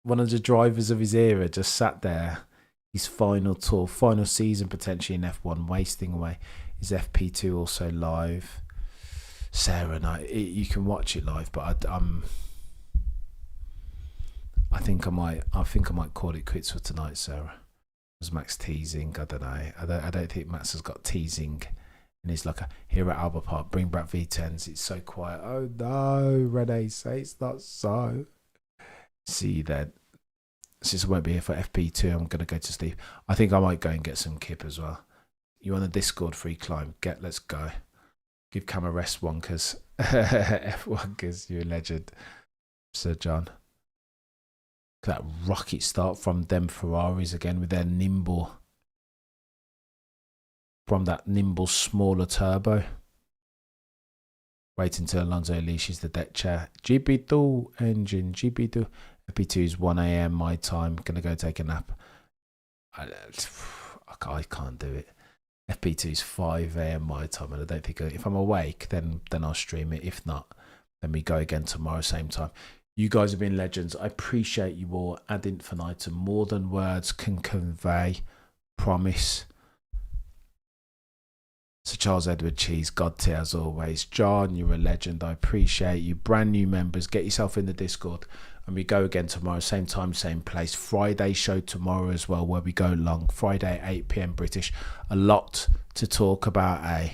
One of the drivers of his era just sat there. His final tour, final season potentially in F1, wasting away. Is FP2 also live? Sarah, no, you can watch it live, but I think I might call it quits for tonight, Sarah. Was Max teasing? I don't know. I don't think Max has got teasing. And he's like, here at Albert Park, bring back V10s. It's so quiet. Oh no, Renee, say it's not so. See you then. Since I won't be here for FP2, I'm going to go to sleep. I think I might go and get some kip as well. You on the Discord free climb? Let's go. Give Cam a rest, Wonkers. F1kers, you're a legend. Sir John. Look at that rocket start from them Ferraris again with their nimble. From that nimble, smaller turbo. Wait until Alonso unleashes the deck chair. GP2 engine, GP2 FP2 is 1 a.m. my time. Gonna go take a nap. I can't do it. FP2 is 5 a.m. my time, and I don't think if I'm awake, then I'll stream it. If not, then we go again tomorrow, same time. You guys have been legends. I appreciate you all. Ad infinitum. More than words can convey. Promise. Sir Charles Edward Cheese, God tier as always. John, you're a legend. I appreciate you. Brand new members, get yourself in the Discord. And we go again tomorrow, same time, same place. Friday show tomorrow as well, where we go long. Friday, 8 p.m. British. A lot to talk about,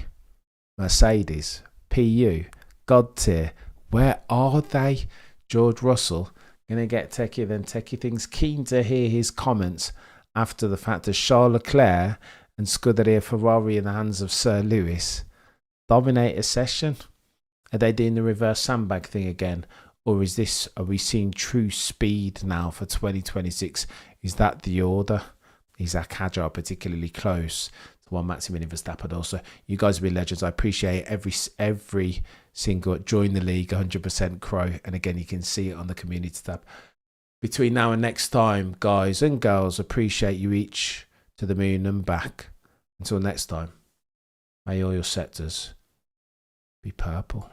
Mercedes, PU, God tier. Where are they? George Russell, going to get techie, then techie things. Keen to hear his comments after the fact that Charles Leclerc and Scuderia Ferrari in the hands of Sir Lewis dominate a session. Are they doing the reverse sandbag thing again? Or are we seeing true speed now for 2026? Is that the order? Is Akajar particularly close to one Maximilian Verstappen? Also, you guys have been legends. I appreciate every single join the league, 100% Crow. And again, you can see it on the community tab. Between now and next time, guys and girls, appreciate you each to the moon and back. Until next time, may all your sectors be purple.